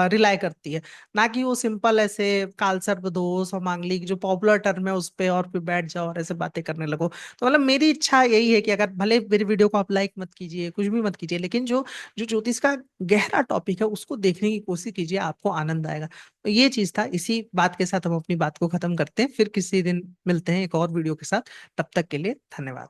रिलाय करती है, ना कि वो सिंपल ऐसे कालसर्प दोष और मांगलिक जो पॉपुलर टर्म है उस पे और फिर बैठ जाओ और ऐसे बातें करने लगो। तो मतलब मेरी इच्छा यही है कि अगर भले मेरी वीडियो को आप लाइक मत कीजिए, कुछ भी मत कीजिए, लेकिन जो जो ज्योतिष का गहरा टॉपिक है उसको देखने की कोशिश कीजिए, आपको आनंद आएगा। तो ये चीज था, इसी बात के साथ हम अपनी बात को खत्म करते हैं, फिर किसी दिन मिलते हैं एक और वीडियो के साथ। तब तक के लिए धन्यवाद।